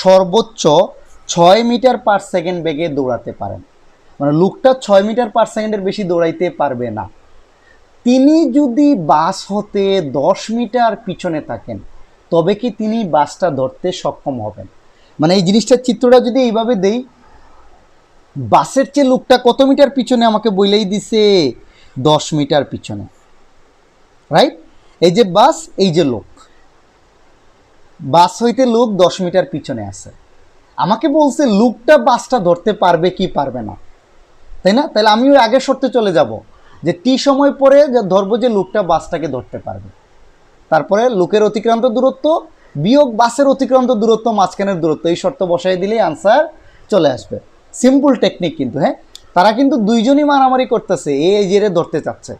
সর্বোচ্চ 6 মিটার পার সেকেন্ড বেগে দৌড়াতে পারেন, মানে লোকটা 6 মিটার পার সেকেন্ডের বেশি দৌড়াইতে পারবে না। তিনি যদি বাস হতে 10 মিটার পিছনে থাকেন তবে কি তিনি বাসটা ধরতে সক্ষম হবেন? মানে এই জিনিসটার চিত্রটা যদি এইভাবে দেই, বাসের চেয়ে লোকটা কত মিটার পিছনে আমাকে বলেই দিছে, 10 মিটার পিছনে, রাইট? এই যে বাস, এই যে লোক, বাস হইতে লোক 10 মিটার পিছনে আছে, আমাকে বলছে লোকটা বাসটা ধরতে পারবে কি পারবে না, তাই না? তাহলে আমি ওই আগের শর্তে চলে যাব যে টি সময় পরে ধরবো যে লোকটা বাসটাকে ধরতে পারবে, তারপরে লোকের অতিক্রান্ত দূরত্ব বিয়োগ বাসের অতিক্রান্ত দূরত্ব, মাঝখানের দূরত্ব, এই শর্ত বসাই দিলেই আনসার চলে আসবে। সিম্পল টেকনিক কিন্তু, হ্যাঁ, তারা কিন্তু দুইজনই মারামারি করতেছে, এই জেরে ধরতে চাচ্ছে,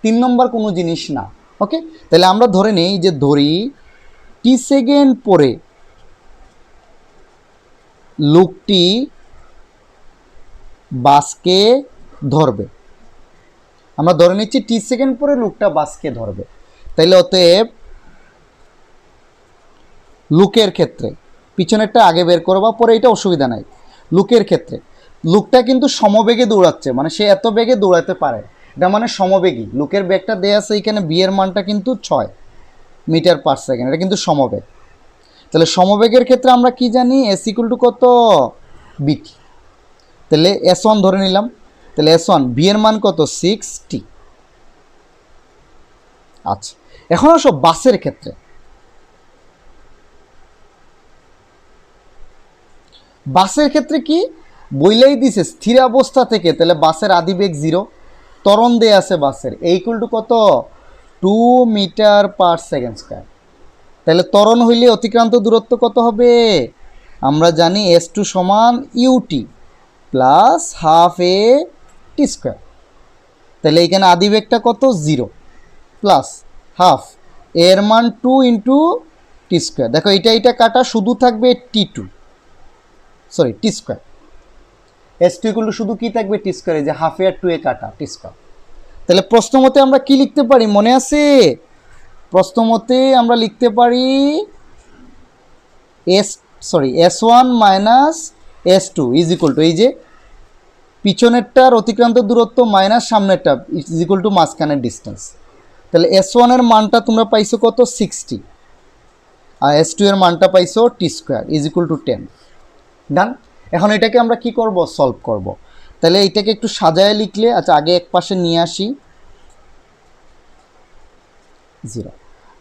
3 নম্বর কোনো জিনিস না। ওকে, তাহলে আমরা ধরে নিই যে ধরি টি সেকেন্ড পরে লোকটি বাসকে ধরবে, আমরা ধরে নিচ্ছি টি সেকেন্ড পরে লোকটা বাসকে ধরবে। তাইলে অতএব লুকের ক্ষেত্রে পিছনেরটা আগে বের করবা, পরে এটা অসুবিধা নাই। লুকের ক্ষেত্রে লুকটা কিন্তু সমবেগে দৌড়াচ্ছে, মানে সে এত বেগে দৌড়াতে পারে, এটা মানে সমবেগী। লুকের বেগটা দেয়া আছে এখানে, বিয়ের মানটা কিন্তু 6 মিটার পার সেকেন্ড, এটা কিন্তু সমবেগ। তাহলে সমবেগের ক্ষেত্রে আমরা কি জানি, এস ইকুয়াল টু কত, বিটি। তাহলে S1 ধরে নিলাম, তাহলে S1 বিয়ের মান কত, 60। আচ্ছা, এখন আসো বাসের ক্ষেত্রে। বাসের ক্ষেত্রে কি বইলেই দিছে, স্থির অবস্থা থেকে, তাহলে বাসের আদিবেগ 0, ত্বরণ দেয়া আছে বাসের ইকুয়াল টু কত, 2 মিটার পার সেকেন্ড স্কয়ার। তাহলে ত্বরণ হইলে অতিক্রান্ত দূরত্ব কত হবে, আমরা জানি S2 সমান UT plus half a t square. তাহলে এইখানে আদিবেগটা কত, 0 প্লাস হাফ এর মান 2 ইন্টু টি স্কোয়ার। দেখো এটা কাটা শুধু থাকবে T2, সরি টি স্কোয়ার। S2 ইকুয়াল টু শুধু কি থাকবে, টি স্কোয়ার, যে হাফ এর 2 এ কাটা টি স্কোয়ার। তাহলে প্রশ্ন মতে আমরা কি লিখতে পারি, মনে আছে? প্রশ্ন মতে আমরা লিখতে পারি S1 minus S2 is equal two, এই যে পিছনেরটার অতিক্রান্ত দূরত্ব মাইনাস সামনেরটা ইজ ইকুয়াল টু মাঝখানের ডিস্টেন্স। তাহলে S1 এর মানটা তোমরা পাইছো কত, 60, আর S2 এর মানটা পাইছো টি স্কোয়ার ইজ ইকুয়াল টু 10। ডান। এখন এটাকে আমরা কি করব, সলভ করব। তাহলে এটাকে একটু সাজায় লিখলে, আচ্ছা আগে এক পাশে নিয়ে আসি 0,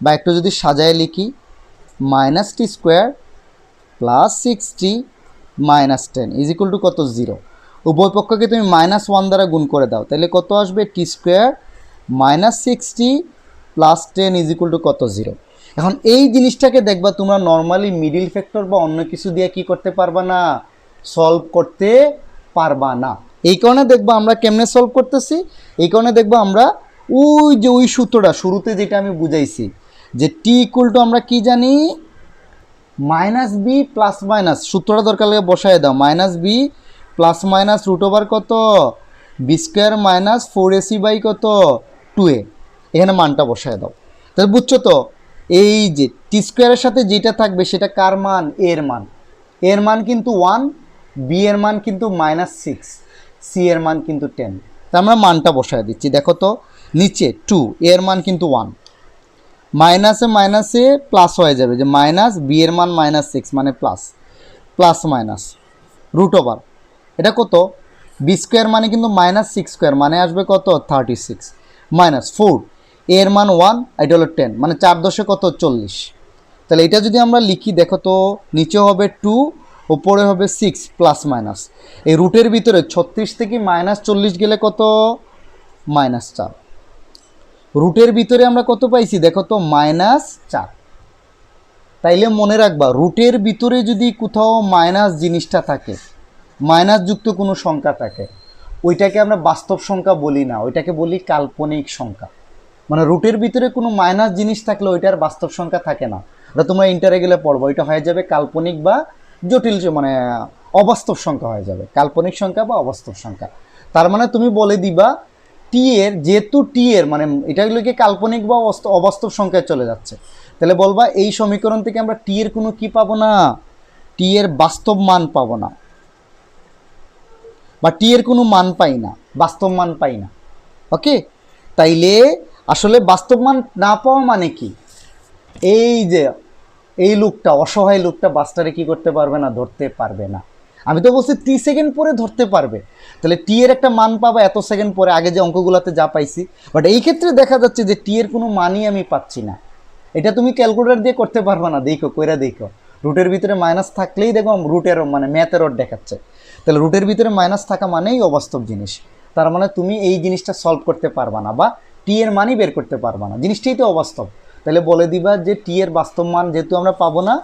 বা একটু যদি সাজায় লিখি, minus T square plus 60 minus 10 is equal to কত, 0। উভয় পক্ষকে তুমি -1 দ্বারা গুণ করে দাও, তাহলে কত আসবে, T square minus 60 plus 10 is equal to কত, 0। এখন এই জিনিসটাকে দেখবা তোমরা নর্মালি মিডিল ফ্যাক্টর বা অন্য কিছু দিয়ে কি করতে পারবা না, সলভ করতে পারবা না। এই কারণে দেখবা আমরা কেমনে সলভ করতেছি, এই কারণে দেখবা আমরা ওই যে ওই সূত্রটা শুরুতে যেটা আমি বুঝাইছি, যে টি ইকুয়াল টু আমরা কি জানি, মাইনাস বি প্লাস মাইনাস, সূত্রটা দরকার লাগে বসায় দাও, minus B plus minus root over কত, B square minus 4ac by কত, 2a, এখানে মানটা বসায় দাও। তাহলে বুঝছো তো, এই যে টি স্কোয়ারের সাথে যেটা থাকবে সেটা কার মান, এর মান। এর মান কিন্তু 1, বি এর মান কিন্তু -6, সি এর মান কিন্তু 10। তা আমরা মানটা বসায় দিচ্ছি, দেখো তো নিচে 2, এর মান কিন্তু 1, মাইনাসে মাইনাসে প্লাস হয়ে যাবে, যে মাইনাস বি এর মান -6 মানে plus, plus minus root over, এটা কত, বি স্কোয়ার মানে কিন্তু -6 স্কোয়ার মানে আসবে কত, 36 মাইনাস 4, এর মান 1, এটা হলো 10, মানে 4 দশে কত, 40। তাহলে এটা যদি আমরা লিখি, দেখো তো নিচে হবে 2, উপরে হবে 6 প্লাস মাইনাস, এই রুটের ভিতরে 36 থেকে -40 গেলে কত, -4। রুটের ভিতরে আমরা কত পাইছি, দেখো তো -4। তাইলে মনে রাখবা, রুটের ভিতরে যদি কোথাও মাইনাস জিনিসটা থাকে, মাইনাস যুক্ত কোনো সংখ্যা থাকে, ওইটাকে আমরা বাস্তব সংখ্যা বলি না, ওইটাকে বলি কাল্পনিক সংখ্যা। মানে রুটের ভিতরে কোনো মাইনাস জিনিস থাকলে ওইটার বাস্তব সংখ্যা থাকে না, ওটা তোমরা ইন্টারে গেলে পড়বো, ওইটা হয়ে যাবে কাল্পনিক বা জটিল, মানে অবাস্তব সংখ্যা হয়ে যাবে, কাল্পনিক সংখ্যা বা অবাস্তব সংখ্যা। তার মানে তুমি বলে দিবা টি এর, যেহেতু টি এর মানে এটাগুলোকে কাল্পনিক বা অবাস্তব সংখ্যায় চলে যাচ্ছে, তাহলে বলবা এই সমীকরণ থেকে আমরা টি এর কোনো কি পাবো না, টি এর বাস্তব মান পাবো না, বা টি এর কোনো মান পাই না, বাস্তব মান পাই না। ওকে, তাইলে আসলে বাস্তব মান না পাওয়া মানে কি, এই যে এই লোকটা, অসহায় লোকটা বাসটারে কি করতে পারবে না, ধরতে পারবে না। আমি তো বলছি টি সেকেন্ড পরে ধরতে পারবে, তাহলে টি এর একটা মান পাবা এত সেকেন্ড পরে, আগে যে অঙ্কগুলোতে যা পাইছি। বাট এই ক্ষেত্রে দেখা যাচ্ছে যে টি এর কোনো মানই আমি পাচ্ছি না। এটা তুমি ক্যালকুলেটর দিয়ে করতে পারবে না, দেখো কইরা দেখো, রুটের ভিতরে মাইনাস থাকলেই দেখো রুটের মানে ম্যাথের রড দেখাচ্ছে। তাহলে রুটের ভিতরে মাইনাস থাকা মানেই অবাস্তব জিনিস, তার মানে তুমি এই জিনিসটা সলভ করতে পারবা না, বা টি এর মানই বের করতে পারবা না, জিনিসটাই তো অবাস্তব। তাহলে বলে দিবা যে টি এর বাস্তব মান যেহেতু আমরা পাবো না,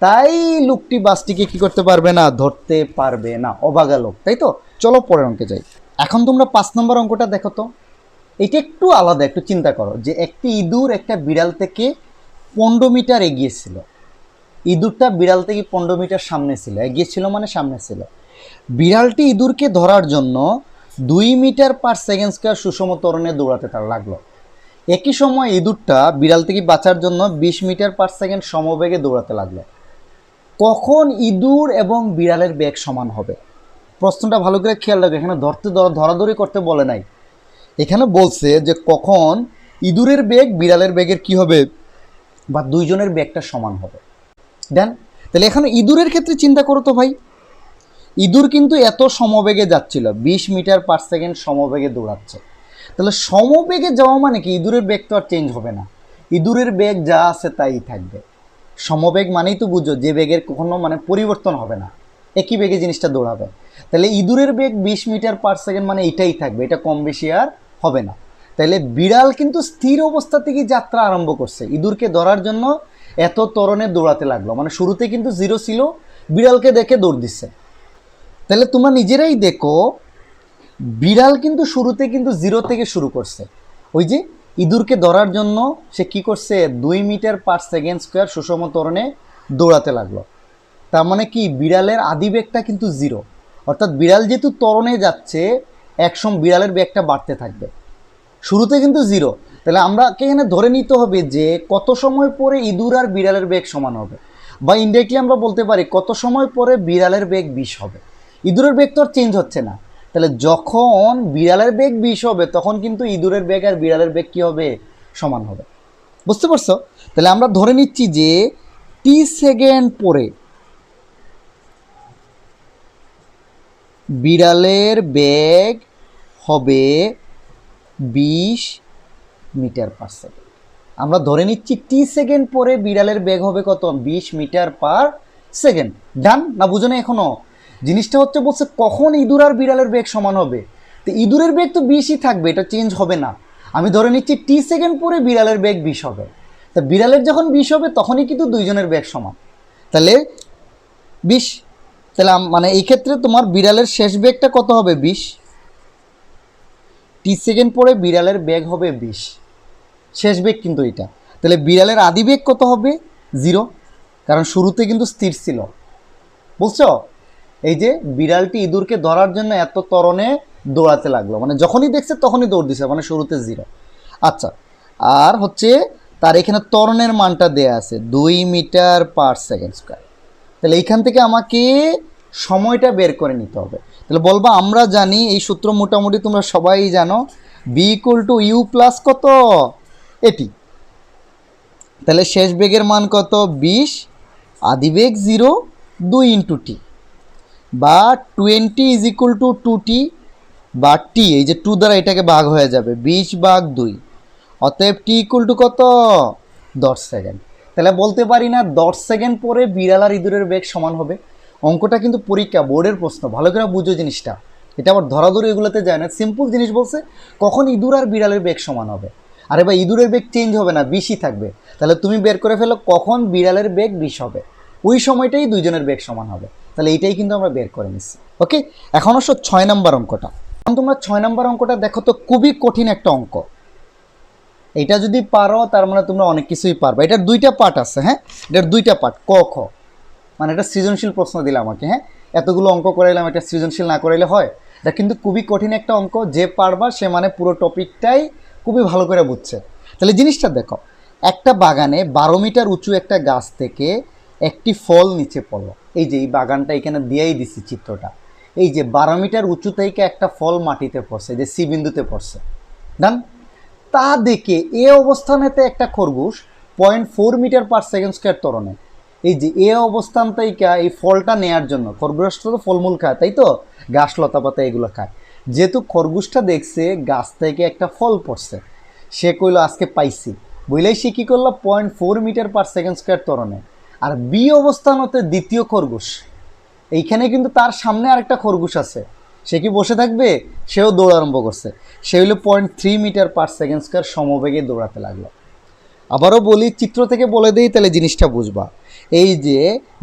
তাই লোকটি বাসটিকে কি করতে পারবে না, ধরতে পারবে না, অভাগা লোক, তাই তো। চলো পরের অঙ্কে যাই। এখন তোমরা 5 নম্বর অঙ্কটা দেখো তো, এটা একটু আলাদা, একটু চিন্তা করো যে একটি ইঁদুর একটা বিড়াল থেকে 15 মিটার এগিয়েছিল। ইঁদুরটা বিড়াল থেকে 15 মিটার সামনে ছিল, এগিয়েছিল মানে সামনে ছিল। বিড়ালটি ইঁদুরকে ধরার জন্য 2 মিটার পার সেকেন্ড স্কয়ার সুষম ত্বরণে দৌড়াতে তার লাগলো। একই সময় ইঁদুরটা বিড়াল থেকে বাঁচার জন্য 20 মিটার পার সেকেন্ড সমবেগে দৌড়াতে লাগলো। কখন ইঁদুর এবং বিড়ালের বেগ সমান হবে? প্রশ্নটা ভালো করে খেয়াল রাখো, এখানে ধরাধরি করতে বলে নাই, এখানে বলছে যে কখন ইঁদুরের বেগ বিড়ালের বেগের কি হবে, বা দুইজনের বেগটা সমান হবে। দেন তাহলে এখানে ইঁদুরের ক্ষেত্রে চিন্তা করো তো ভাই, ইঁদুর কিন্তু এত সমবেগে যাচ্ছিল, 20 মিটার পার সেকেন্ড সমবেগে দৌড়াচ্ছে। তাহলে সমবেগে যাওয়া মানে কি, ইঁদুরের বেগ তো আর চেঞ্জ হবে না, ইঁদুরের বেগ যা আছে তাই থাকবে। সমবেগ মানেই তো বুঝো যে বেগের কখনো মানে পরিবর্তন হবে না, একই বেগে জিনিসটা দৌড়াবে। তাহলে ইঁদুরের বেগ 20 মিটার পার সেকেন্ড মানে এটাই থাকবে, এটা কম বেশি আর হবে না। তাহলে বিড়াল কিন্তু স্থির অবস্থা থেকে যাত্রা আরম্ভ করছে, ইঁদুরকে ধরার জন্য এত ত্বরণে দৌড়াতে লাগলো, মানে শুরুতে কিন্তু 0 ছিল, বিড়ালকে দেখে দৌড় দিচ্ছে। তাহলে তোমরা নিজেরাই দেখো, বিড়াল কিন্তু শুরুতে কিন্তু 0 থেকে শুরু করছে, ওই যে ইঁদুরকে ধরার জন্য সে কি করছে, 2 মিটার পার সেকেন্ড স্কয়ার সুষম ত্বরণে দৌড়াতে লাগলো। তার মানে কি, বিড়ালের আদি বেগটা কিন্তু 0, অর্থাৎ বিড়াল যেহেতু ত্বরণে যাচ্ছে, একসময় বিড়ালের বেগটা বাড়তে থাকবে, শুরুতে কিন্তু 0। তাহলে আমরা এখানে ধরে নিতে হবে যে কত সময় পরে ইঁদুর আর বিড়ালের বেগ সমান হবে, বা ইনডাইরেক্টলি আমরা বলতে পারি কত সময় পরে বিড়ালের বেগ 20 হবে। ইঁদুরের বেগ তো আর চেঞ্জ হচ্ছে না, তাহলে যখন বিড়ালের বেগ 20 হবে তখন কিন্তু ইঁদুরের বেগ আর বিড়ালের বেগ কী হবে, সমান হবে। বুঝতে পারছো? তাহলে আমরা ধরে নিচ্ছি যে টি সেকেন্ড পরে বিড়ালের বেগ হবে 20 মিটার পার সেকেন্ড। আমরা ধরে নিচ্ছি টি সেকেন্ড পরে বিড়ালের বেগ হবে কত, 20 মিটার পার সেকেন্ড। ডান না, বুঝো না এখনো? জিনিসটা হচ্ছে বলছে কখন ইঁদুর আর বিড়ালের বেগ সমান হবে, তো ইঁদুরের বেগ তো 20ই থাকবে, এটা চেঞ্জ হবে না। আমি ধরে নিচ্ছি টি সেকেন্ড পরে বিড়ালের বেগ 20 হবে, তা বিড়ালের যখন 20 হবে তখনই কিন্তু দুইজনের বেগ সমান, তাহলে 20। তাহলে মানে এই ক্ষেত্রে তোমার বিড়ালের শেষ বেগটা কত হবে, 20। টি সেকেন্ড পরে বিড়ালের বেগ হবে 20, শেষ বেগ কিন্তু এটা। তাহলে বিড়ালের আদি বেগ কত হবে, 0, কারণ শুরুতে কিন্তু স্থির ছিল। বুঝছো? এই যে বিড়ালটি ইঁদুরকে ধরার জন্য এত ত্বরণে দৌড়াতে লাগলো, মানে যখনই দেখছে তখনই দৌড় দিছে, মানে শুরুতে 0। আচ্ছা, আর হচ্ছে তার এখানে ত্বরণের মানটা দেয়া আছে 2 মিটার পার সেকেন্ড স্কয়ার। তাহলে এইখান থেকে আমাকে সময়টা বের করে নিতে হবে। তাহলে বলবা আমরা জানি এই সূত্র, মোটামুটি তোমরা সবাই জানো, v equal to u plus কত, এটি। তাহলে শেষ বেগের মান কত, 20, আদি বেগ 0, 2 ইন্টু টি, বা 20 ইজ ইকুয়াল টু 2t, বা টি এই যে 2 দ্বারা এটাকে ভাগ হয়ে যাবে, 20 ভাগ 2, অতএব টি ইকুয়াল টু কত, 10 সেকেন্ড। তাহলে বলতে পারি না 10 সেকেন্ড পরে বিড়াল আর ইঁদুরের বেগ সমান হবে। অঙ্কটা কিন্তু পরীক্ষা, বোর্ডের প্রশ্ন, ভালো করে বুঝো জিনিসটা, এটা আবার ধরাধরি এগুলোতে যায় না, সিম্পল জিনিস বলছে কখন ইঁদুর আর বিড়ালের বেগ সমান হবে। আরে ভাই, ইঁদুরের বেগ চেঞ্জ হবে না, 20ই থাকবে, তাহলে তুমি বের করে ফেলো কখন বিড়ালের বেগ 20 হবে, ওই সময়টাই দুইজনের বেগ সমান হবে। তাহলে এইটাই কিন্তু আমরা বের করে নিচ্ছি। ওকে, এখন আসো 6 নম্বর অঙ্কটা। এখন তোমরা 6 নম্বর অঙ্কটা দেখো তো, খুবই কঠিন একটা অঙ্ক। এটা যদি পারো তার মানে তোমরা অনেক কিছুই পারবে। এটার 2টা পার্ট আছে, হ্যাঁ, এটার 2টা পার্ট, ক খ, মানে এটা সৃজনশীল প্রশ্ন দিলে আমাকে, হ্যাঁ, এতগুলো অঙ্ক করাইলাম, এটা সৃজনশীল না করাইলে হয়? এটা কিন্তু খুবই কঠিন একটা অঙ্ক, যে পারবা সে মানে পুরো টপিকটাই খুবই ভালো করে বুঝছে। তাহলে জিনিসটা দেখো, একটা বাগানে 12 মিটার উঁচু একটা গাছ থেকে একটি ফল নিচে পড়লো। এই যে এই বাগানটা এখানে দিয়েই দিছি চিত্রটা, এই যে 12 মিটার উঁচু থেকে একটা ফল মাটিতে পড়ছে, যে সি বিন্দুতে পড়ছে। ডান। তা দেখে এ অবস্থানেতে একটা খরগোশ 0.4 মিটার/সেকেন্ড ত্বরণে, এই যে এ অবস্থান থেকে এই ফলটা নেয়ার জন্য, খরগোশটা তো ফলমূল খায় তাই তো, ঘাস লতা পাতা এগুলো খায়, যেহেতু খরগোশটা দেখছে গাছ থেকে একটা ফল পড়ছে, সে কইল আজকে পাইছি বইলেই সে কী করলো 0.4 মিটার/সেকেন্ড ত্বরণে। আর বি অবস্থান হতে দ্বিতীয় খরগোশ, এইখানে কিন্তু তার সামনে আরেকটা খরগোশ আছে, সে কি বসে থাকবে, সেও দৌড় আরম্ভ করছে, সে হলো 0.3 মিটার/সেকেন্ড সমবেগে দৌড়াতে লাগলো। আবারও বলি, চিত্র থেকে বলে দিই তাহলে জিনিসটা বুঝবা। এই যে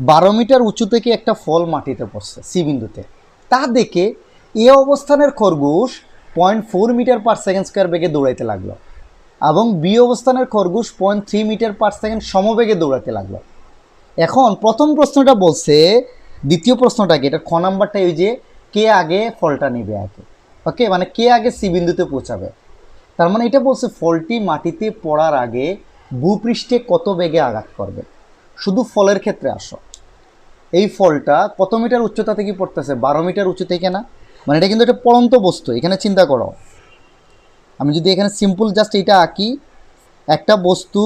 12 মিটার উঁচু থেকে একটা ফল মাটিতে পড়ছে সি বিন্দুতে, তা দেখে এ অবস্থানের খরগোশ 0.4 মিটার/সেকেন্ড বেগে দৌড়াইতে লাগলো, এবং বি অবস্থানের খরগোশ 0.3 মিটার/সেকেন্ড সমবেগে দৌড়াতে লাগলো। এখন প্রথম প্রশ্নটা বলছে, দ্বিতীয় প্রশ্নটা কি, এটা খ নাম্বারটা, ওই যে কে আগে ফলটা নিবে আগে, ওকে, মানে কে আগে সি বিন্দুতে পৌঁছাবে। তার মানে এটা বলছে ফলটি মাটিতে পড়ার আগে ভূপৃষ্ঠে কত বেগে আঘাত করবে। শুধু ফলের ক্ষেত্রে আসো, এই ফলটা কত মিটার উচ্চতা থেকে পড়তেছে, 12 মিটার উঁচু থেকে না, মানে এটা কিন্তু একটা পড়ন্ত বস্তু। এখানে চিন্তা করো, আমি যদি এখানে সিম্পল জাস্ট এটা আঁকি, একটা বস্তু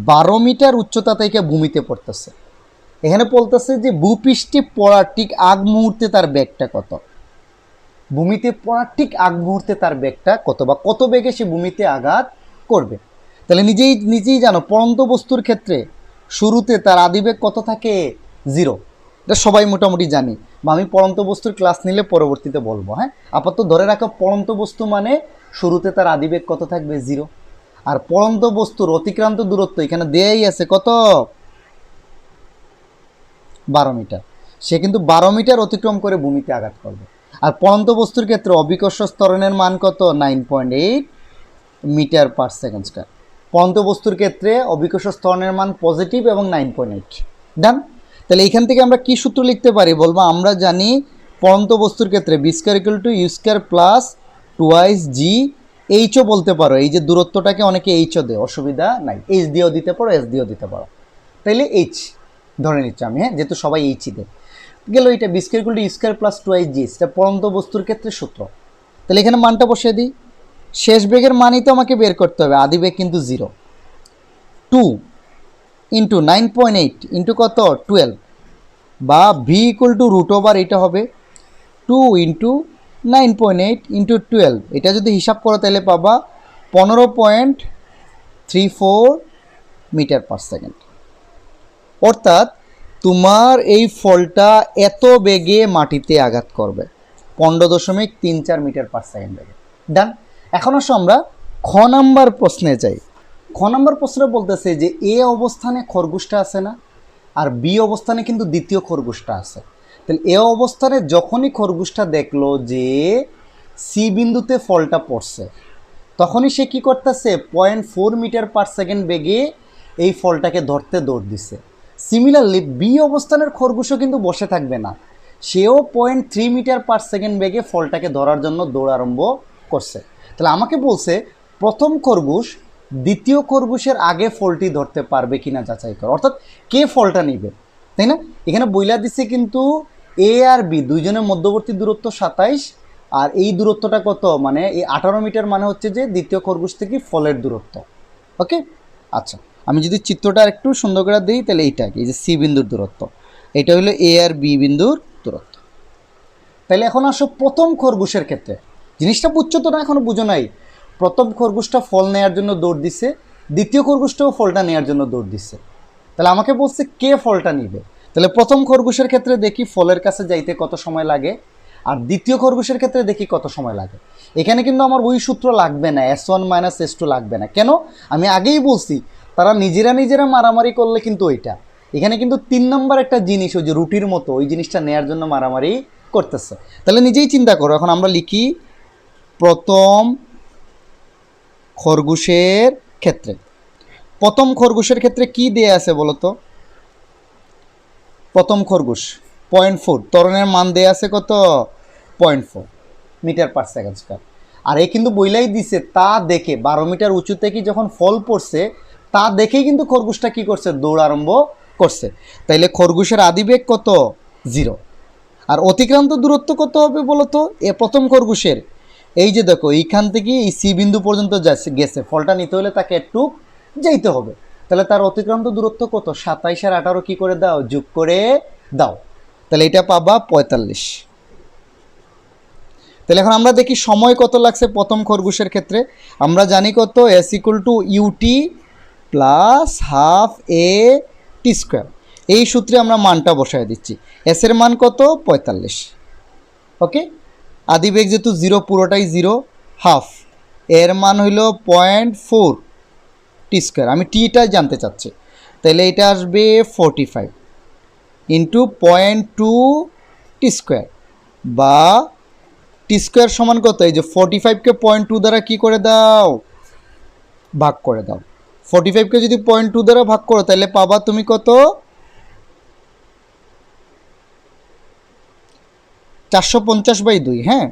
12 মিটার উচ্চতা থেকে ভূমিতে পড়তেছে, এখানে বলতেছে যে ভূপৃষ্ঠে পড়ার ঠিক আগ মুহূর্তে তার বেগটা কত, ভূমিতে পড়ার ঠিক আগ মুহূর্তে তার বেগটা কত, বা কত বেগে সে ভূমিতে আঘাত করবে। তাহলে নিজেই জানো, পড়ন্ত বস্তুর ক্ষেত্রে শুরুতে তার আদিবেগ কত থাকে, 0। এটা সবাই মোটামুটি জানি, বা আমি পড়ন্ত বস্তুর ক্লাস নিলে পরবর্তীতে বলবো। হ্যাঁ, আপাতত ধরে রাখো পড়ন্ত বস্তু মানে শুরুতে তার আদিবেগ কত থাকবে, 0। আর পড়ন্ত বস্তুর অতিক্রান্ত দূরত্ব এখানে দেয়াই আছে কত, 12 মিটার। সে কিন্তু 12 মিটার অতিক্রম করে ভূমিতে আঘাত করবে। আর পড়ন্ত বস্তুর ক্ষেত্রে অবিকর্ষ ত্বরণের মান কত, 9.8 মিটার/সেকেন্ড। পড়ন্ত বস্তুর ক্ষেত্রে অবিকর্ষ ত্বরণের মান পজিটিভ এবং 9.8। ডান। তাহলে এইখান থেকে আমরা কি সূত্র লিখতে পারি বলবো, আমরা জানি পড়ন্ত বস্তুর ক্ষেত্রে v square equal to you square plus twice g, এইচও বলতে পারো, এই যে দূরত্বটাকে অনেকে এইচও দেয়, অসুবিধা নাই, এইচ দিয়েও দিতে পারো, এস দিয়েও দিতে পারো। তাইলে এইচ ধরে নিচ্ছি আমি, হ্যাঁ, যেহেতু সবাই এইচই দেয় গেল, এটা B square equal to you square plus twice G, এটা পড়ন্ত বস্তুর ক্ষেত্রে সূত্র। তাহলে এখানে মানটা বসিয়ে দিই, শেষ বেগের মানই তো আমাকে বের করতে হবে, আদি বেগ কিন্তু 0। 2 ইন্টু 9.8 ইন্টু কত, 12, বা v equal to root over, এটা হবে 2 ইন্টু 9.8 ইন্টু 12, এটা যদি হিসাব করো তাহলে পাবা 15.34 মিটার/সেকেন্ড। অর্থাৎ তোমার এই ফলটা এত বেগে মাটিতে আঘাত করবে, 15.34 মিটার/সেকেন্ড বেগে। ডান। এখন আসো আমরা খ নাম্বার প্রশ্নে যাই। খ নাম্বার প্রশ্নে বলতেছে যে এ অবস্থানে খরগোশটা আছে না, আর বি অবস্থানে কিন্তু দ্বিতীয় খরগোশটা আছে। তাহলে এ অবস্থানে যখনই খরগোশটা দেখলো যে সি বিন্দুতে ফলটা পড়ছে, তখনই সে কী করতেছে 0.4 মিটার/সেকেন্ড বেগে এই ফলটাকে ধরতে দৌড় দিছে। সিমিলারলি বি অবস্থানের খরগোশও কিন্তু বসে থাকবে না, সেও 0.3 মিটার/সেকেন্ড বেগে ফলটাকে ধরার জন্য দৌড় আরম্ভ করছে। তাহলে আমাকে বলছে প্রথম খরগোশ দ্বিতীয় খরগোশের আগে ফলটি ধরতে পারবে কিনা যাচাই করো, অর্থাৎ কে ফলটা নিবে, তাই না। এখানে বইলা দিচ্ছে কিন্তু এ আর বি দুইজনের মধ্যবর্তী দূরত্ব 27, আর এই দূরত্বটা কত, মানে এই 18 মিটার মানে হচ্ছে যে দ্বিতীয় খরগোশ থেকে ফলের দূরত্ব। ওকে, আচ্ছা, আমি যদি চিত্রটা একটু সুন্দর করে দিই তাহলে এইটা কি, এই যে সি বিন্দুর দূরত্ব, এটা হলো এ আর বি বিন্দুর দূরত্ব। তাহলে এখন আসো প্রথম খরগোশের ক্ষেত্রে, জিনিসটা বুঝছো তো না, এখনো বুঝো নাই। প্রথম খরগোশটা ফল নেওয়ার জন্য দৌড় দিছে, দ্বিতীয় খরগোশটাও ফলটা নেওয়ার জন্য দৌড় দিচ্ছে। তাহলে আমাকে বলছে কে ফলটা নিবে। তাহলে প্রথম খরগোশের ক্ষেত্রে দেখি ফলের কাছে যাইতে কত সময় লাগে, আর দ্বিতীয় খরগোশের ক্ষেত্রে দেখি কত সময় লাগে। এখানে কিন্তু আমার ওই সূত্র লাগবে না, S1 মাইনাস S2 লাগবে না। কেন, আমি আগেই বলছি তারা নিজেরা মারামারি করলে কিন্তু ওইটা, এখানে কিন্তু 3 নম্বর একটা জিনিস, ওই যে রুটির মতো ওই জিনিসটা নেয়ার জন্য মারামারি করতেছে। তাহলে নিজেই চিন্তা করো, এখন আমরা লিখি প্রথম খরগোশের ক্ষেত্রে, প্রথম খরগোশের ক্ষেত্রে কি দেয়া আছে বলো তো, প্রথম খরগোশ 0.4, ত্বরণের মান দেয়া আছে কত, 0.4 মিটার/সেকেন্ড। আর এই কিন্তু বইলাই দিছে তা দেখে 12 মিটার উঁচু থেকে যখন ফল পড়ছে তা দেখেই কিন্তু খরগোশটা কি করছে, দৌড় আরম্ভ করছে। তাইলে খরগোশের আদিবেগ কত, 0। আর অতিক্রান্ত দূরত্ব কত হবে বলো তো, এ প্রথম খরগোশের এই যে দেখো এইখান থেকে এই সি বিন্দু পর্যন্ত গেছে, ফলটা নিতে হলে তাকে একটু যেতে হবে। তাহলে তার অতিক্রান্ত দূরত্ব কত? 27 আর 18 কি করে দাও? যোগ করে দাও। তাহলে এটা পাবা 45। তাহলে এখন আমরা দেখি সময় কত লাগছে প্রথম খরগোশের ক্ষেত্রে। আমরা জানি কত, s equal to u t plus half a t square. এই সূত্রে আমরা মানটা বসায় দিচ্ছি। এস এর মান কত? 45। ওকে, আদিবেগ যেহেতু জিরো, পুরোটাই জিরো, হাফ এর মান হইল 0.4 টি স্কোয়ার। আমি টিটা জানতে চাচ্ছি, তাহলে এটা আসবে 45 ইন্টু 0.2 টি স্কোয়ার, বা টি স্কোয়ার সমান কত? এই যে 45কে 0.2 দ্বারা কি করে দাও? ভাগ করে দাও। 45কে যদি 0.2 দ্বারা ভাগ করো তাহলে পাবা তুমি কত? 450/2, হ্যাঁ,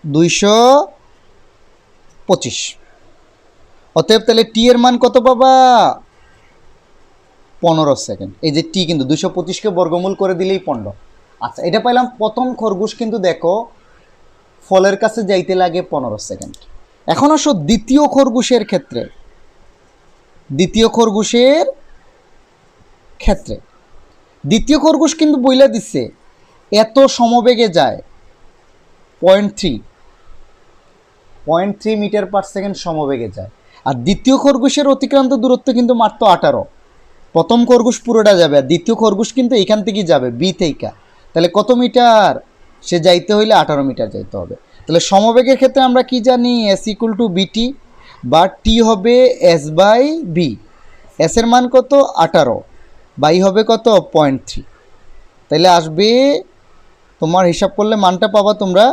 225। অতএব তাহলে টি এর মান কত পাবা? 15 সেকেন্ড। এই যে টি কিন্তু 225কে বর্গমূল করে দিলেই 15। আচ্ছা, এটা পাইলাম প্রথম খরগোশ, কিন্তু দেখো ফলের কাছে যাইতে লাগে 15 সেকেন্ড। এখন আসো দ্বিতীয় খরগোশের ক্ষেত্রে। দ্বিতীয় খরগোশের ক্ষেত্রে দ্বিতীয় খরগোশ কিন্তু বইলা দিচ্ছে এত সমবেগে যায় 0.3 মিটার পার সেকেন্ড সমবেগে যায়। আর দ্বিতীয় খরগোশের অতিক্রান্ত দূরত্ব কিন্তু মাত্র 18। প্রথম খরগোশ পুরোটা যাবে, আর দ্বিতীয় খরগোশ কিন্তু এখান থেকেই যাবে, বি থেকে। তাহলে কত মিটার? সে যাইতে হইলে 18 মিটার যাইতে হবে। তাহলে সমবেগের ক্ষেত্রে আমরা কি জানি? এস ইকুয়াল টু বিটি, বা টি হবে এস বাই বি। এস এর মান কত? 18, বাই হবে কত? 0.3। তাহলে আসবে তোমার, হিসাব করলে মানটা পাবা তোমরা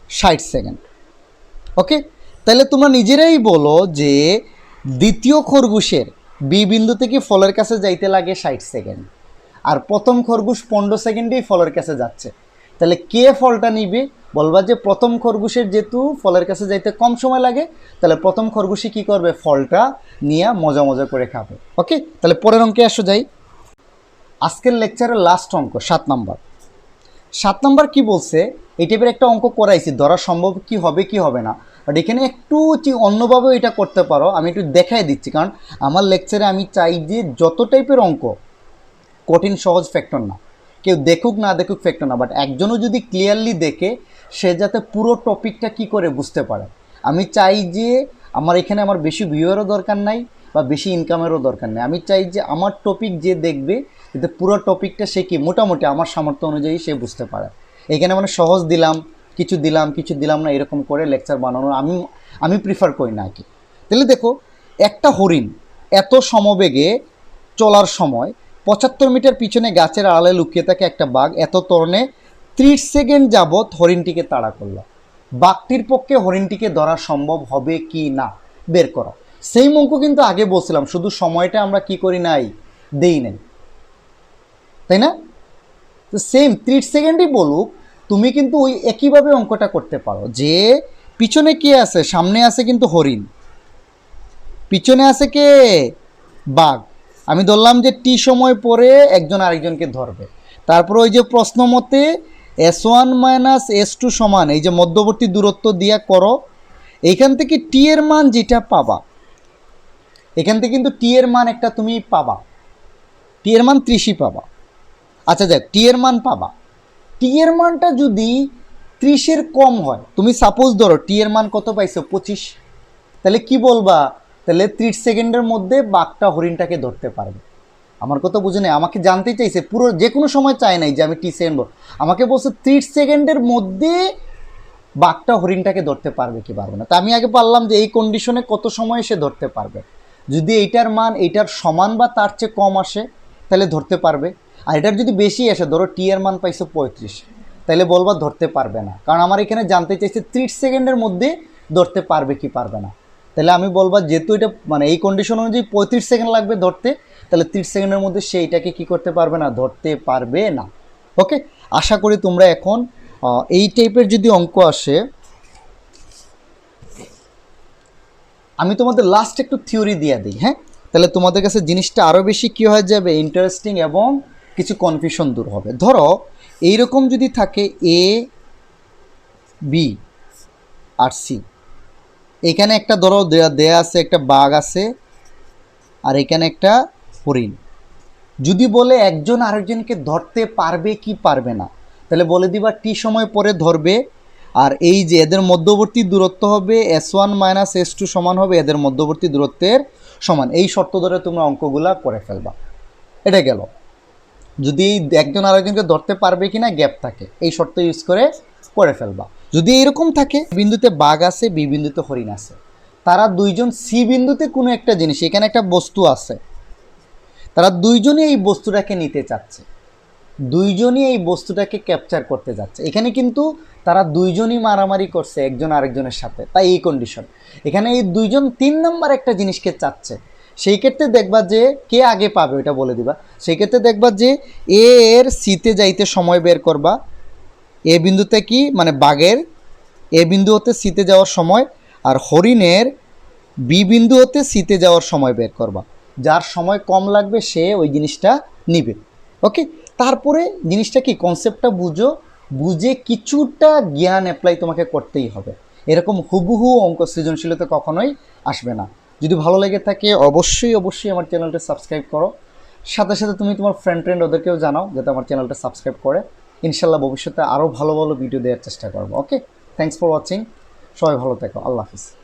60 সেকেন্ড। ওকে, তাহলে তোমরা নিজেরাই বলো যে দ্বিতীয় খরগোশের বি বিন্দু থেকে ফলের কাছে যাইতে লাগে 60 সেকেন্ড, আর প্রথম খরগোশ 15 সেকেন্ডেই ফলের কাছে যাচ্ছে। তাহলে কে ফলটা নিবে? বলবা যে প্রথম খরগোশের যেহেতু ফলের কাছে যাইতে কম সময় লাগে, তাহলে প্রথম খরগোশই কী করবে? ফলটা নিয়ে মজা মজা করে খাবে। ওকে, তাহলে পরের অঙ্কে আসো যাই। আজকের লেকচারের লাস্ট অঙ্ক 7 নাম্বার। 7 নাম্বার কি বলছে? এই টাইপের একটা অঙ্ক করাইছি, ধরা সম্ভব কি হবে কি হবে না, বাট এখানে একটু অন্যভাবেও এটা করতে পারো। আমি একটু দেখাই দিচ্ছি, কারণ আমার লেকচারে আমি চাই যে যত টাইপের অঙ্ক, কঠিন সহজ ফ্যাক্টর না, কেউ দেখুক না দেখুক ফ্যাক্টর না, বাট একজনও যদি ক্লিয়ারলি দেখে সে যাতে পুরো টপিকটা কি করে বুঝতে পারে। আমি চাই যে আমার এখানে আমার বেশি ভিউয়ারও দরকার নাই বা বেশি ইনকামেরও দরকার নেই। আমি চাই যে আমার টপিক যে দেখবে, যাতে পুরো টপিকটা সে কি মোটামুটি আমার সামর্থ্য অনুযায়ী সে বুঝতে পারে। এখানে মানে সহজ দিলাম, কিছু দিলাম না, এরকম করে লেকচার বানানো আমি প্রিফার করি না কি। তাহলে দেখো, একটা হরিণ এত সমবেগে চলার সময় 75 মিটার পিছনে গাছের আড়ালে লুকিয়ে থাকে একটা বাঘ এত ত্বরণে 30 সেকেন্ড যাবৎ হরিণটিকে তাড়া করলো। বাঘটির পক্ষে হরিণটিকে ধরা সম্ভব হবে কি না বের করো। সেই অঙ্ক কিন্তু আগে বলছিলাম, শুধু সময়টা আমরা কি করি নাই, দেই নাই, তাই না? তো সেম 30 সেকেন্ডই বলুক, তুমি কিন্তু ওই একইভাবে অঙ্কটা করতে পারো যে পিছনে কে আছে, সামনে আছে কিন্তু হরিণ, পিছনে আছে কে? বাঘ। আমি ধরলাম যে টি সময় পরে একজন আরেকজনকে ধরবে। তারপর ওই যে প্রশ্ন মতে S1 মাইনাস S2 সমান, এই যে মধ্যবর্তী দূরত্ব দিয়া করো। এইখান থেকে টি এর মান যেটা পাবা, এখান থেকে কিন্তু টি এর মান একটা তুমি পাবা, টি এর মান 30ই পাবা। আচ্ছা যাক, টি এর মান পাবা, টি এর মানটা যদি 30-এর কম হয়, তুমি সাপোজ ধরো টি এর মান কত পাইছো? 25, তাহলে কি বলবা? তাহলে 30 সেকেন্ডের মধ্যে বাঘটা হরিণটাকে ধরতে পারবে। আমার কথা বুঝে নেই, আমাকে জানতে চাইছে পুরো, যে কোনো সময় চায় নাই যে আমি টি সেকেন্ড, আমাকে বলছে 30 সেকেন্ডের মধ্যে বাঘটা হরিণটাকে ধরতে পারবে কি পারবে না। তা আমি আগে পারলাম যে এই কন্ডিশনে কত সময় সে ধরতে পারবে। যদি এইটার মান এইটার সমান বা তার চেয়ে কম আসে তাহলে ধরতে পারবে, আর এটার যদি বেশি আসে, ধরো টি এর মান পাইছো 35, তাহলে বলবা ধরতে পারবে না। কারণ আমার এখানে জানতে চাইছে 30 সেকেন্ডের মধ্যে ধরতে পারবে কি পারবে না। তাহলে আমি বলবা যেহেতু এটা মানে এই কন্ডিশন অনুযায়ী 35 সেকেন্ড লাগবে ধরতে, তাহলে 30 সেকেন্ডের মধ্যে সে এটাকে কী করতে পারবে না, ধরতে পারবে না। ওকে, আশা করি তোমরা এখন এই টাইপের যদি অঙ্ক আসে, আমি তোমাদের লাস্ট একটু থিওরি দিয়ে দিই, হ্যাঁ, তাহলে তোমাদের কাছে জিনিসটা আরও বেশি কী হয়ে যাবে, ইন্টারেস্টিং এবং কিছু কনফিউশন দূর হবে। ধরো এইরকম যদি থাকে এ বি আর সি, এখানে একটা ধরো দেয়া আছে একটা বাঘ আছে আর এখানে একটা হরিণ, যদি বলে একজন আরেকজনকে ধরতে পারবে কি পারবে না, তাহলে বলে দিবা টি সময় পরে ধরবে, আর এই যে এদের মধ্যবর্তী দূরত্ব হবে S1 মাইনাস S2 সমান হবে এদের মধ্যবর্তী দূরত্বের সমান। এই শর্ত ধরে তোমরা অঙ্কগুলা করে ফেলবা। এটা গেল যদি একজন আরেকজনকে ধরতে পারবে কি না গ্যাপ থাকে, এই শর্ত ইউজ করে ফেলবা। যদি এরকম থাকে বিন্দুতে বাঘ আছে বি বিন্দুতে হরিণ আছে, তারা দুইজন সি বিন্দুতে কোনো একটা জিনিস, এখানে একটা বস্তু আছে, তারা দুইজনই এই বস্তুটাকে নিতে চাচ্ছে, দুইজনই এই বস্তুটাকে ক্যাপচার করতে যাচ্ছে। এখানে কিন্তু তারা দুইজনই মারামারি করছে একজন আরেকজনের সাথে, তাই এই কন্ডিশন। এখানে এই দুইজন 3 নম্বর একটা জিনিসকে চাচ্ছে, সেই ক্ষেত্রে দেখবা যে কে আগে পাবে ওটা বলে দিবা। সেই ক্ষেত্রে দেখবা যে এ এর সিতে যাইতে সময় বের করবা, এ বিন্দুতে কি মানে বাঘের এ বিন্দু হতে সিতে যাওয়ার সময়, আর হরিণের বি বিন্দু হতে সিতে যাওয়ার সময় বের করবা। যার সময় কম লাগবে সে ওই জিনিসটা নিবে। ওকে, তারপরে জিনিসটা কি কনসেপ্টটা বুঝে কিছুটা জ্ঞান অ্যাপ্লাই তোমাকে করতেই হবে। এরকম হুবহু অঙ্ক সৃজনশীলতা কখনোই আসবে না। যদি ভালো লেগে থাকে অবশ্যই আমার চ্যানেলটা সাবস্ক্রাইব করো, সাথে সাথে তুমি তোমার ফ্রেন্ড ওদেরকেও জানাও যাতে আমার চ্যানেলটা সাবস্ক্রাইব করে। ইনশাল্লাহ ভবিষ্যতে আরও ভালো ভিডিও দেওয়ার চেষ্টা করবো। ওকে, থ্যাংকস ফর ওয়াচিং, সবাই ভালো থেকো, আল্লাহ হাফিজ।